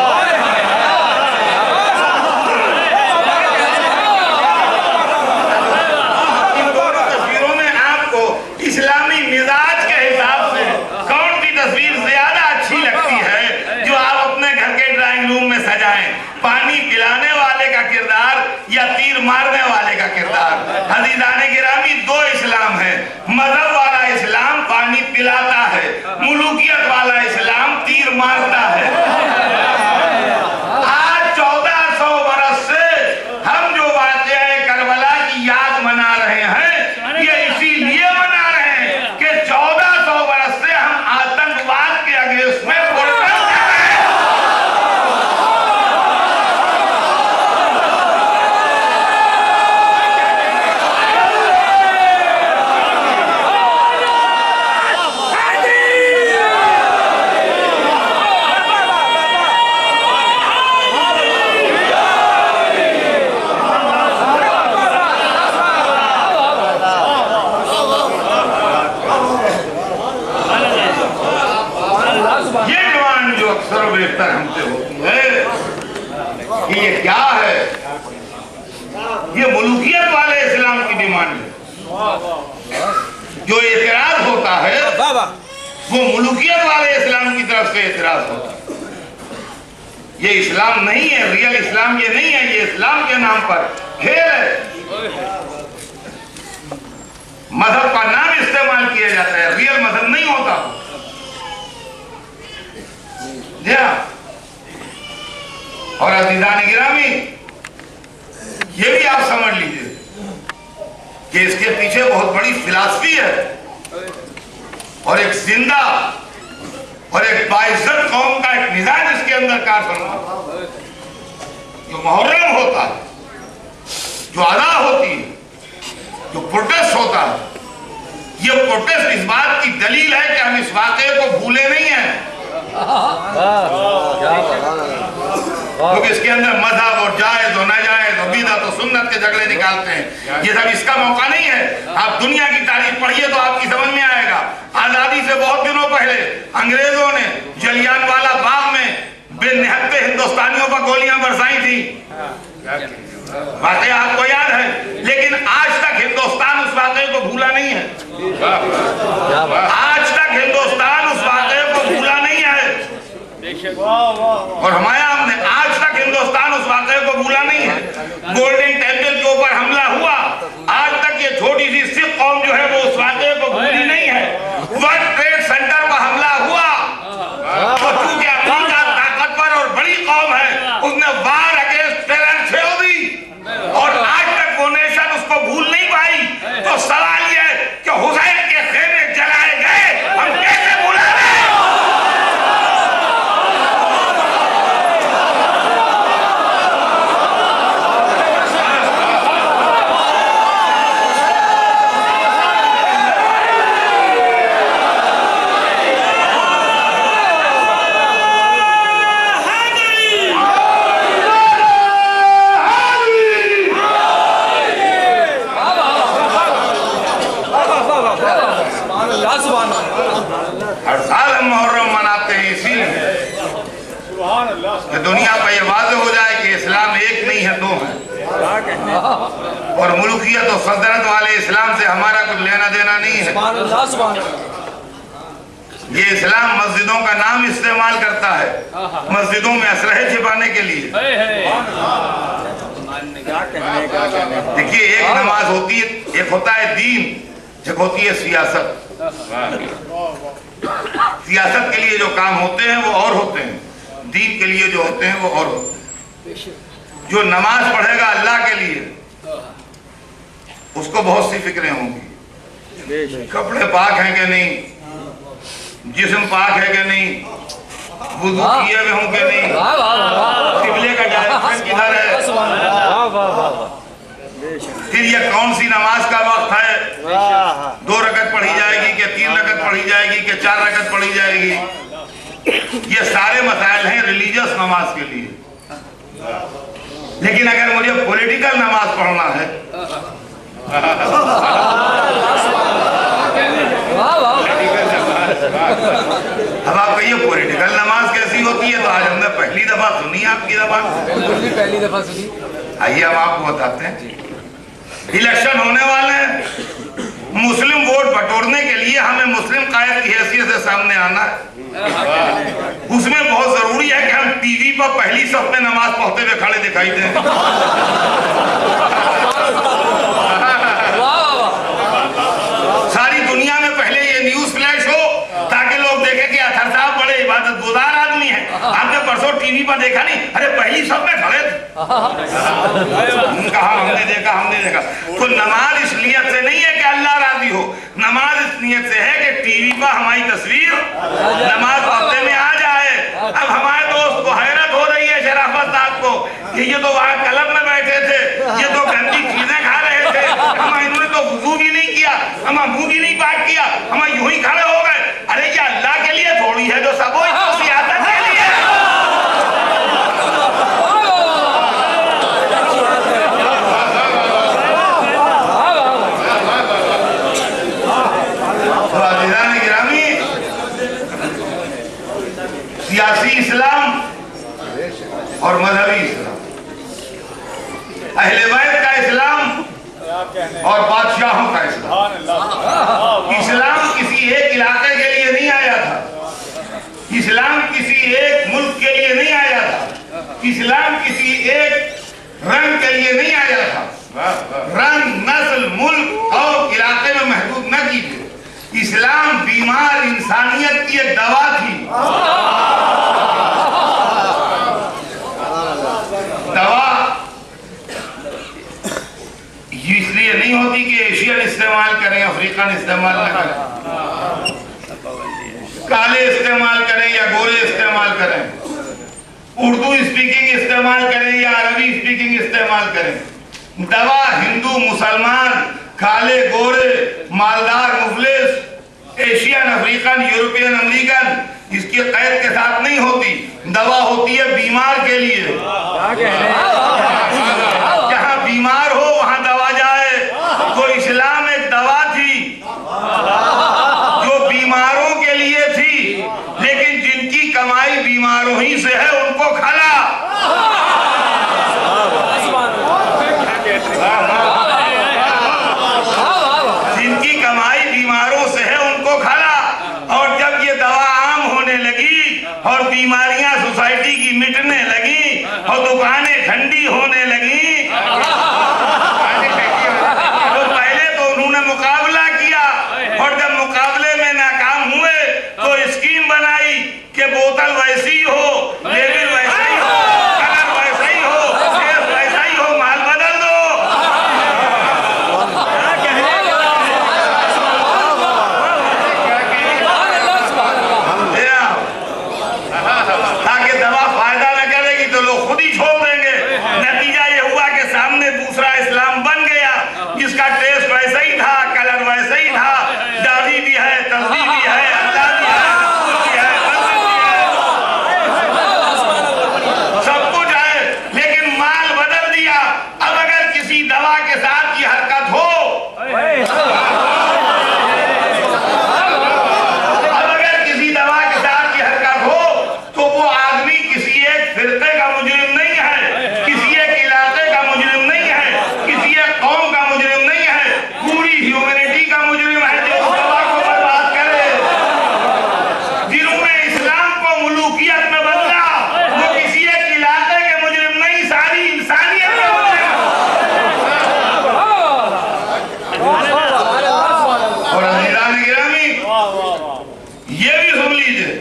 इन दोनों तस्वीरों में आपको इस्लामी मिजाज के हिसाब से कौन सी तस्वीर ज्यादा अच्छी लगती है जो आप अपने घर के ड्राइंग रूम में सजाएं? पानी पिलाने वाले का किरदार या तीर मारने वाले का किरदार? अज़ीज़ाने गिरामी, दो इस्लाम है। मजहब वाला इस्लाम पानी पिलाता है, मुलूकियत वाला इस्लाम तीर मारता है। आज 1400 बरस से हम जो वाक़या करबला की याद मना रहे हैं, ये इसीलिए मना रहे हैं कि 1400 बरस से हम आतंकवाद के अगेंस्ट में प्रोटेस्ट कर रहे हैं। ये डिमांड जो अक्सर बेहतर हमसे होती है कि ये क्या है, ये मुल्कियत वाले इस्लाम की डिमांड है। जो एतराज होता है वो मुल्कियत वाले इस्लाम की तरफ से एतराज होता है। ये इस्लाम नहीं है, रियल इस्लाम ये नहीं है, ये इस्लाम के नाम पर खेल है। मजहब का नाम इस्तेमाल किया जाता है, रियल मजहब नहीं होता। और अज़ीज़ाने गिरामी, ये भी आप समझ लीजिए कि इसके पीछे बहुत बड़ी फिलॉसफी है और एक जिंदा और एक बाइज्जत कौम का एक मिजाज इसके अंदर कार फरमा। जो मुहर्रम होता है, जो अदा होती है, जो प्रोटेस्ट होता है, ये प्रोटेस्ट इस बात की दलील है कि हम इस वाक़े को भूले नहीं हैं। क्योंकि इसके अंदर मजहब और जायज और नाजायज और बिदअत और सुन्नत के झगड़े निकालते हैं। ये सब इसका मौका नहीं है। आप दुनिया की तारीख पढ़िए तो आपकी समझ में आएगा। आजादी से बहुत दिनों पहले अंग्रेजों ने जलियांवाला बाग में बेनिहत्ते हिंदुस्तानियों पर गोलियां बरसाई थी, वाकया आपको याद है। लेकिन आज तक हिंदुस्तान उस वाकये को भूला नहीं है। आज तक हिंदुस्तान उस वाकये को भूला नहीं है। और हमने आज तक हिंदुस्तान उस वाकये को भूला नहीं है। गोल्डन टेम्पल के ऊपर हमला हुआ, आज तक ये छोटी सी सिख कौम जो है वो उस वाकये को भूली नहीं है। वर्ल्ड ट्रेड सेंटर पर हमला हुआ, तो चूंकि अमेरिका ताकतवर और बड़ी कौम है, उसने वार अगेंस्ट टेरर छेड़ दी और आज तक वो नेशन उसको भूल नहीं पाई। तो सवाल यह है कि हुसैन के खेमे जलाए गए, हम कैसे भूला रहे? हर साल हम मुहर्रम मनाते हैं इसीलिए कि दुनिया पर यह वाज़ेह हो जाए कि इस्लाम एक नहीं है, दो है। और मुल्कियत और सल्तनत वाले इस्लाम से हमारा कुछ लेना देना नहीं है। ये इस्लाम मस्जिदों का नाम इस्तेमाल करता है मस्जिदों में असलहे छिपाने के लिए। देखिए, एक नमाज होती है, एक होता है दीन, एक होती है सियासत। सियासत के लिए जो काम होते हैं वो और होते हैं, दीन के लिए जो होते हैं वो और होते हैं। जो नमाज पढ़ेगा अल्लाह के लिए, उसको बहुत सी फिक्रें होंगी, कपड़े पाक हैं कि नहीं, जिस्म पाक है कि नहीं, वुजू किए हुए हूं कि नहीं, किबले का डायरेक्शन किधर है, फिर ये कौन सी नमाज का वक्त है, 2 रकत पढ़ी जाएगी कि 3 रकत पढ़ी जाएगी कि 4 रकत पढ़ी जाएगी। ये सारे मसाइल हैं रिलीजियस नमाज के लिए। लेकिन अगर मुझे पॉलिटिकल नमाज पढ़ना है, अब आप कहिए पॉलिटिकल नमाज कैसी होती है, तो आज हमने पहली दफा सुनी आपकी जबान, पहली दफा सुनी। आइए हम आपको बताते हैं। इलेक्शन होने वाले हैं, मुस्लिम वोट बटोरने के लिए हमें मुस्लिम कायद की हैसियत से सामने आना है। उसमें बहुत जरूरी है कि हम टीवी पर पहली सफ में नमाज पढ़ते हुए खड़े दिखाई दें। सारी दुनिया में पहले ये न्यूज फ्लैश हो ताकि लोग देखें कि अथर साहब बड़े इबादत गुजार आदमी हैं। आपने परसों टीवी पर देखा नहीं, अरे पहली सब में खड़े थे। कहा हमने देखा। तो नमाज इस नियत से नहीं है कि अल्लाह राजी हो, नमाज इस नियत से है कि टीवी पर हमारी तस्वीर नमाज पढ़ते में आ जाए। अब हमारे दोस्त को हैरत हो रही है शराफत साहब को कि ये तो वहाँ क्लब में बैठे थे, ये तो गंदी चीजें खा रहे थे, इन्होंने तो वुजू भी नहीं किया, हम मुंह भी नहीं पाक किया, हम यूं ही खड़े हो गए। अरे ये अल्लाह के लिए थोड़ी है जो सब सियासत के लिए। सियासी इस्लाम और मजहबी इस्लाम, अहले बैत का इस्लाम और बादशाहों का इस्लाम। इस्लाम किसी एक इलाके के लिए नहीं आया था, इस्लाम किसी एक मुल्क के लिए नहीं आया था, इस्लाम किसी एक रंग के लिए नहीं आया था। रंग, नस्ल, मुल्क और इलाके में महदूद न कीजिए। इस्लाम बीमार इंसानियत की एक दवा थी। दवा इसलिए नहीं होती कि एशियन इस्तेमाल करें, अफ्रीकन इस्तेमाल न करें, काले इस्तेमाल करें या गोरे इस्तेमाल करें, उर्दू स्पीकिंग इस्तेमाल करें या अरबी स्पीकिंग इस्तेमाल करें। दवा हिंदू, मुसलमान, काले, गोरे, मालदार, मुफलिस, एशियन, अफ्रीकन, यूरोपियन, अमेरिकन इसकी कैद के साथ नहीं होती। दवा होती है बीमार के लिए। जहाँ बीमार हो वहाँ दवा जाए। तो इस्लाम एक दवा थी जो बीमारों के लिए थी, लेकिन जिनकी कमाई बीमारों ही से है उनको खला। जिनकी कमाई बीमारों से है उनको खला। और जब ये दवा आम होने लगी और बीमारियां सोसाइटी की मिटने लगी और दुकानें ठंडी होने लगी, तो पहले तो उन्होंने मुकाबला किया और जब मुकाबले में नाकाम हुए तो स्कीम बनाई कि बोतल वैसी हो, लेवल वैसा ही हो, कलर वैसा ही हो, टेस्ट वैसा ही हो, माल बदल दो। ताकि दवा फायदा न करेगी तो लोग खुद ही छोड़ देंगे। नतीजा ये हुआ कि सामने दूसरा इस्लाम बन गया जिसका टेस्ट वैसा ही था, कलर वैसा ही था, दाढ़ी भी है, तस्बीह भी है, अल्लाह भी है, सब कुछ है, लेकिन माल बदल दिया। अब अगर किसी दवा के साथ ये हरकत हो, अब अगर किसी दवा के साथ ये हरकत हो तो वो आदमी किसी एक फिरके का मुजरिम नहीं है, किसी एक इलाके का मुजरिम नहीं है, किसी एक कौम का मुजरिम नहीं है, पूरी ह्यूमैनिटी का मुजरिम है जो उस दवा को बर्बाद करे। जिन्होंने इस्लाम को मुलूकियत में बदला वो किसी एक इलाके के मुजरिम नहीं, सारी इंसानियत के मुजरिम। और अज़ीज़ान गिरामी ये भी सुन लीजिए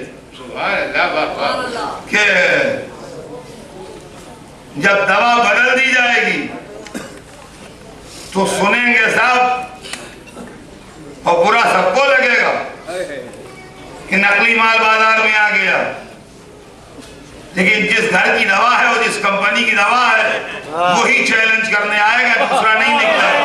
कि जब दवा बदल दी जाएगी तो सुनेंगे सब और बुरा सबको लगेगा कि नकली माल बाजार में आ गया, लेकिन जिस घर की दवा है और जिस कंपनी की दवा है वही चैलेंज करने आएगा, दूसरा नहीं निकला है।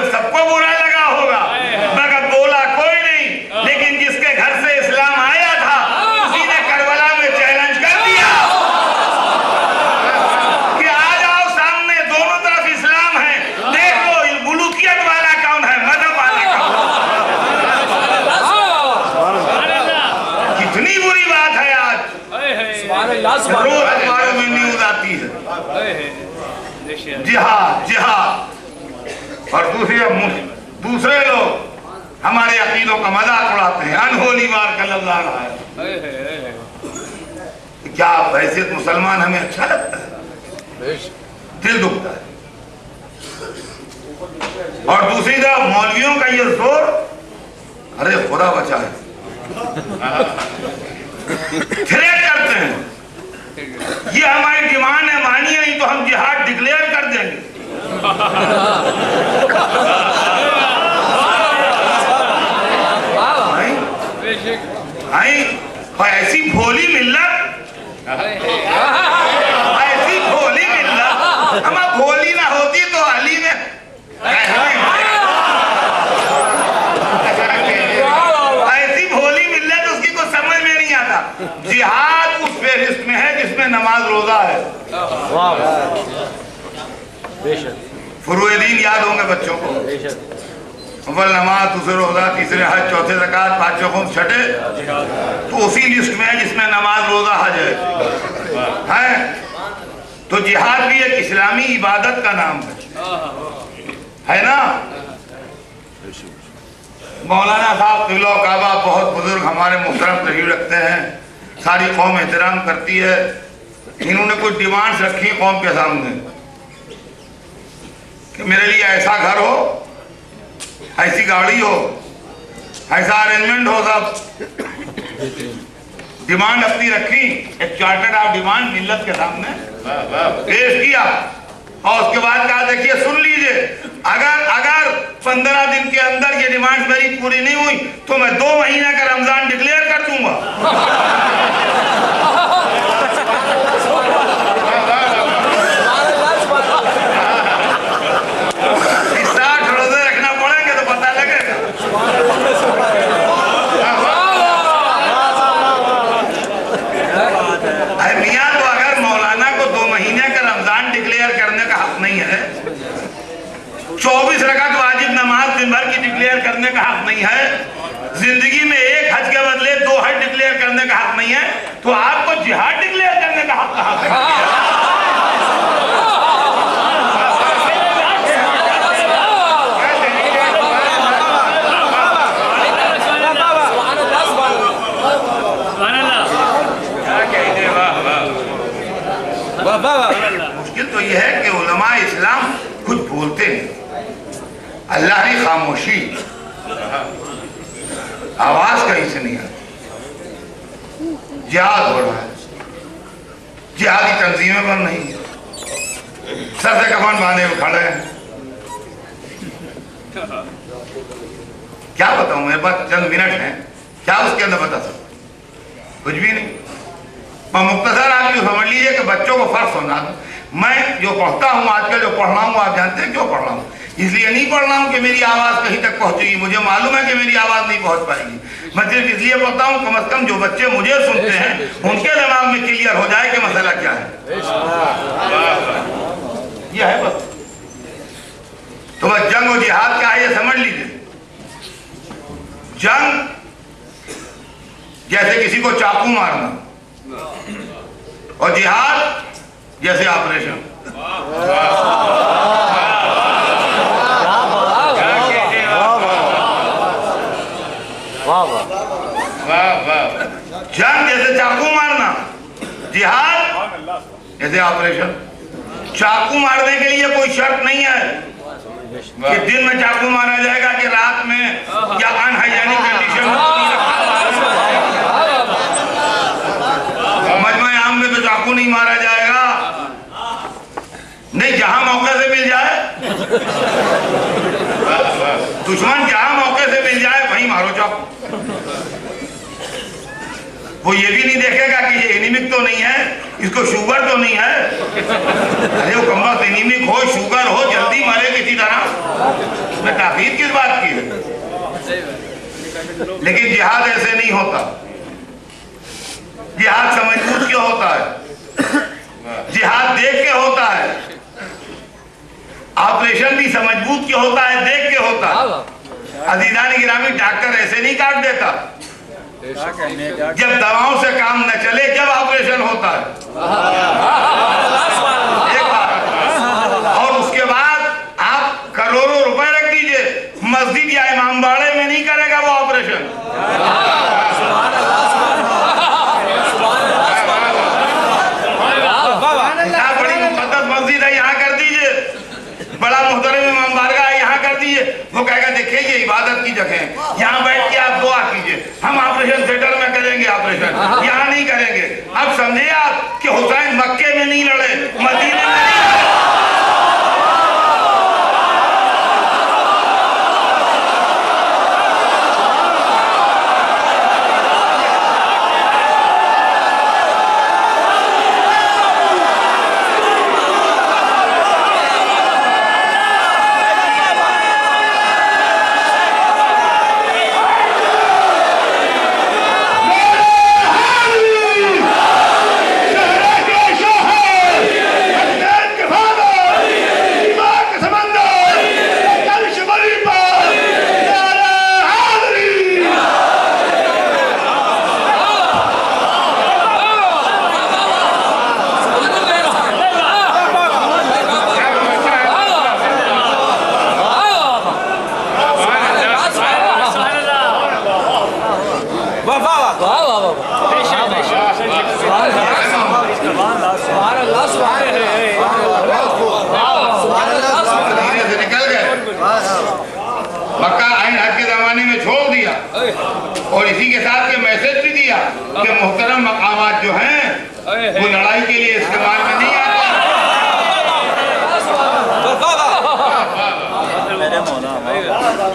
सबको बुरा लगा होगा मगर बोला कोई नहीं, लेकिन जिसके घर से इस्लाम आया था उसी ने करबला में चैलेंज कर दिया कि आ जाओ सामने, दोनों तरफ इस्लाम है, देख लो बुलूकियत वाला कौन है, मजहब वाला कौन। कितनी बुरी बात है आज, रोज अखबारों में न्यूज आती है जिहाद जिहाद, और दूसरे लोग हमारे अकीदों का मजाक उड़ाते हैं, अनहोनी वार का लफ्ज आ रहा है। क्या हैसियत मुसलमान हमें अच्छा लगता है, दिल दुखता है। और दूसरी तरफ मौलवियों का ये जोर, अरे खुदा बचाए, थ्रेट करते हैं, ये हमारी डिमांड है, मानिए नहीं तो हम जिहाद डिक्लेयर कर देंगे। ऐसी भोली मिल्लत, ऐसी भोली मिल्लत, हम भोली ना होती तो अली में ऐसी भोली मिल्लत, उसकी को समझ में नहीं आता। जिहाद उस फेहरिस्त में है जिसमें नमाज रोजा है। फुरुए-दीन याद होंगे बच्चों को, अव्वल नमाज, दूसरे रोजा, तीसरे हज, चौथे ज़कात, पांचवें खुम्स, छठे, तो उसी लिस्ट में है जिसमें नमाज रोजा हज है। तो जिहाद भी एक इस्लामी इबादत का नाम है ना। मौलाना साहब क़िबला काबा बहुत बुजुर्ग हमारे मुहतरम तशरीफ रखते हैं, सारी कौम एहतराम करती है। इन्होंने कुछ डिमांड्स रखी कौम के सामने कि मेरे लिए ऐसा घर हो, ऐसी गाड़ी हो, ऐसा अरेंजमेंट हो, सब डिमांड अपनी रखी, एक चार्टर्ड ऑफ डिमांड मिल्लत के सामने पेश किया और उसके बाद कहा देखिए सुन लीजिए, अगर 15 दिन के अंदर ये डिमांड मेरी पूरी नहीं हुई तो मैं 2 महीने का रमजान डिक्लेयर कर दूंगा। मियां तो अगर मौलाना को 2 महीने का रमजान डिक्लेयर करने का हक नहीं है, 24 रकात वाजिब नमाज दिन भर की डिक्लेयर करने का हक नहीं है, जिंदगी में 1 हज के बदले 2 हज डिक्लेयर करने का हक नहीं है, तो आपको जिहाद डिक्लेयर करने का हक कहां है? मुश्किल तो यह है कि उलमा इस्लाम कुछ बोलते हैं, अल्लाह की खामोशी, आवाज कहीं से नहीं आती। जिहाद हो रहा है, जिहादी तंजीमें बन नहीं है, सर से कफन बांधे हुए खड़े हैं। क्या बताऊं, मेरे पास चंद मिनट हैं, क्या उसके अंदर बता सकता? कुछ भी नहीं। मुख्तसर आप जो समझ लीजिए कि बच्चों को फर्क समझा दूं। मैं जो पढ़ता हूँ आजकल, जो पढ़ रहा हूँ, आप जानते हैं क्यों पढ़ रहा हूँ? इसलिए नहीं पढ़ रहा हूँ कि मेरी आवाज़ कहीं तक पहुँचेगी, मुझे मालूम है कि मेरी आवाज़ नहीं पहुँच पाएगी। मैं सिर्फ इसलिए पढ़ता हूँ कम से कम जो बच्चे मुझे सुनते हैं उनके दिमाग में क्लियर हो जाए कि मसला क्या है। यह है बस। तो बस जंग और जिहाद क्या है ये समझ लीजिए। जंग जैसे किसी को चाकू मारना, और जिहाद जैसे ऑपरेशन। जंग जैसे चाकू मारना, जिहाद जैसे ऑपरेशन। चाकू मारने के लिए कोई शर्त नहीं है कि दिन में चाकू मारा जाएगा कि रात में, या अनहाइजेनिक कंडीशन वो ये भी नहीं देखेगा कि ये एनीमिक तो नहीं है, इसको शुगर तो नहीं है। अरे वो कमबख्त एनीमिक हो, शुगर हो, जल्दी मरे किसी तरह, मैं ताकीद किस बात की है। लेकिन जिहाद ऐसे नहीं होता। जिहाद समझबूझ के होता है, जिहाद देख के होता है, ऑपरेशन भी समझबूझ के होता है, देख के होता है। अजीजान गिरामी, डॉक्टर ऐसे नहीं काट देता। जब दवाओं से काम न चले जब ऑपरेशन होता है, एक बार। और उसके बाद आप करोड़ों रुपए रख दीजिए, मस्जिद या इमामबाड़े में नहीं करेगा वो ऑपरेशन। बड़ी मुकद्दस मस्जिद है, यहाँ कर दीजिए। बड़ा मुहतरम इमाम बारगाह है, यहाँ कर दीजिए। वो कहेगा देखिए ये इबादत की जगह है, यहाँ बैठ के आप दुआ कीजिए, हम ऑपरेशन थिएटर में करेंगे ऑपरेशन, यहाँ नहीं करेंगे। अब समझे आप कि हुसैन मक्के में नहीं लड़े, मदीने में नहीं लड़े। और इसी के साथ ये मैसेज भी दिया कि मुहतरम मकामात जो हैं वो लड़ाई के लिए इस्तेमाल में नहीं आते।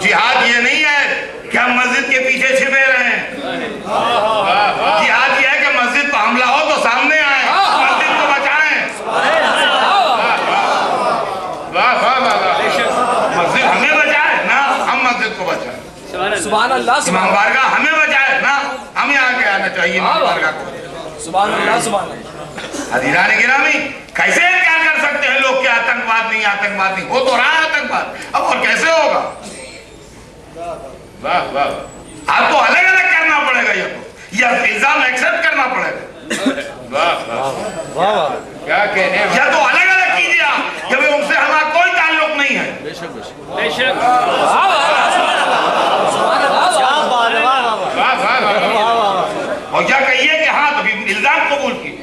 जिहाद ये नहीं है कि हम मस्जिद के पीछे छिपे रहे। जिहाद ये है कि मस्जिद पर हमला हो तो सामने आए, मस्जिद को बचाएं। मस्जिद हमें बचाए ना हम मस्जिद को बचाएं। सुभान अल्लाह। इमाम बारगाह हमें बचाए ना हमें आगे आना चाहिए इमाम बारगाह को। सुभान अल्लाह, सुभान अल्लाह। अजीज़ान गिरामी, कैसे क्या कर सकते हैं लोग कि आतंकवाद नहीं, आतंकवाद नहीं हो तो रहा है आतंकवाद, अब और कैसे होगा। वाह वाह, आपको अलग अलग करना पड़ेगा, ये तो यह इल्जाम एक्सेप्ट करना पड़ेगा। वाह वाह वाह, क्या कहने, या तो अलग अलग कीजिए आप कि भाई उनसे हमारा कोई ताल्लुक नहीं है। बेशक बेशक, और क्या कहिए कि हाँ तो इल्जाम कबूल कीजिए।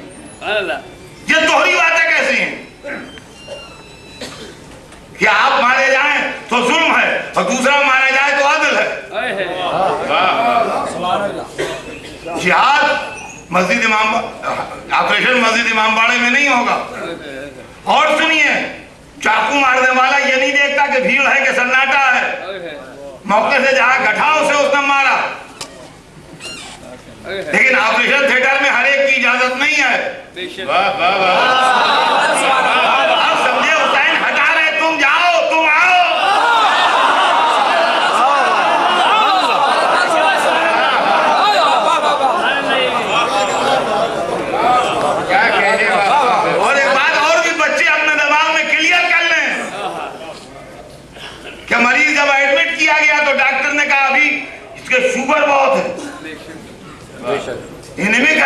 ये दोहरी बातें कैसी हैं कि आप मारे जाएं तो जुल्म है और दूसरा मारा जाए तो अदल है। जिहाद मस्जिद इमाम, ऑपरेशन मस्जिद इमामबाड़े में नहीं होगा। और सुनिए, चाकू मारने वाला ये नहीं देखता कि भीड़ है कि सन्नाटा है, मौके से जहां घटा उसे उसने मारा। लेकिन ऑपरेशन थिएटर में हर एक की इजाजत नहीं है। अब समझे, हुसैन हटा रहे, तुम जाओ, तुम आओ। क्या कहने। और एक बात और भी बच्चे अपने दिमाग में क्लियर कर लें कि मरीज जब एडमिट किया गया तो डॉक्टर ने कहा अभी इसके शुगर बहुत है, एनीमिक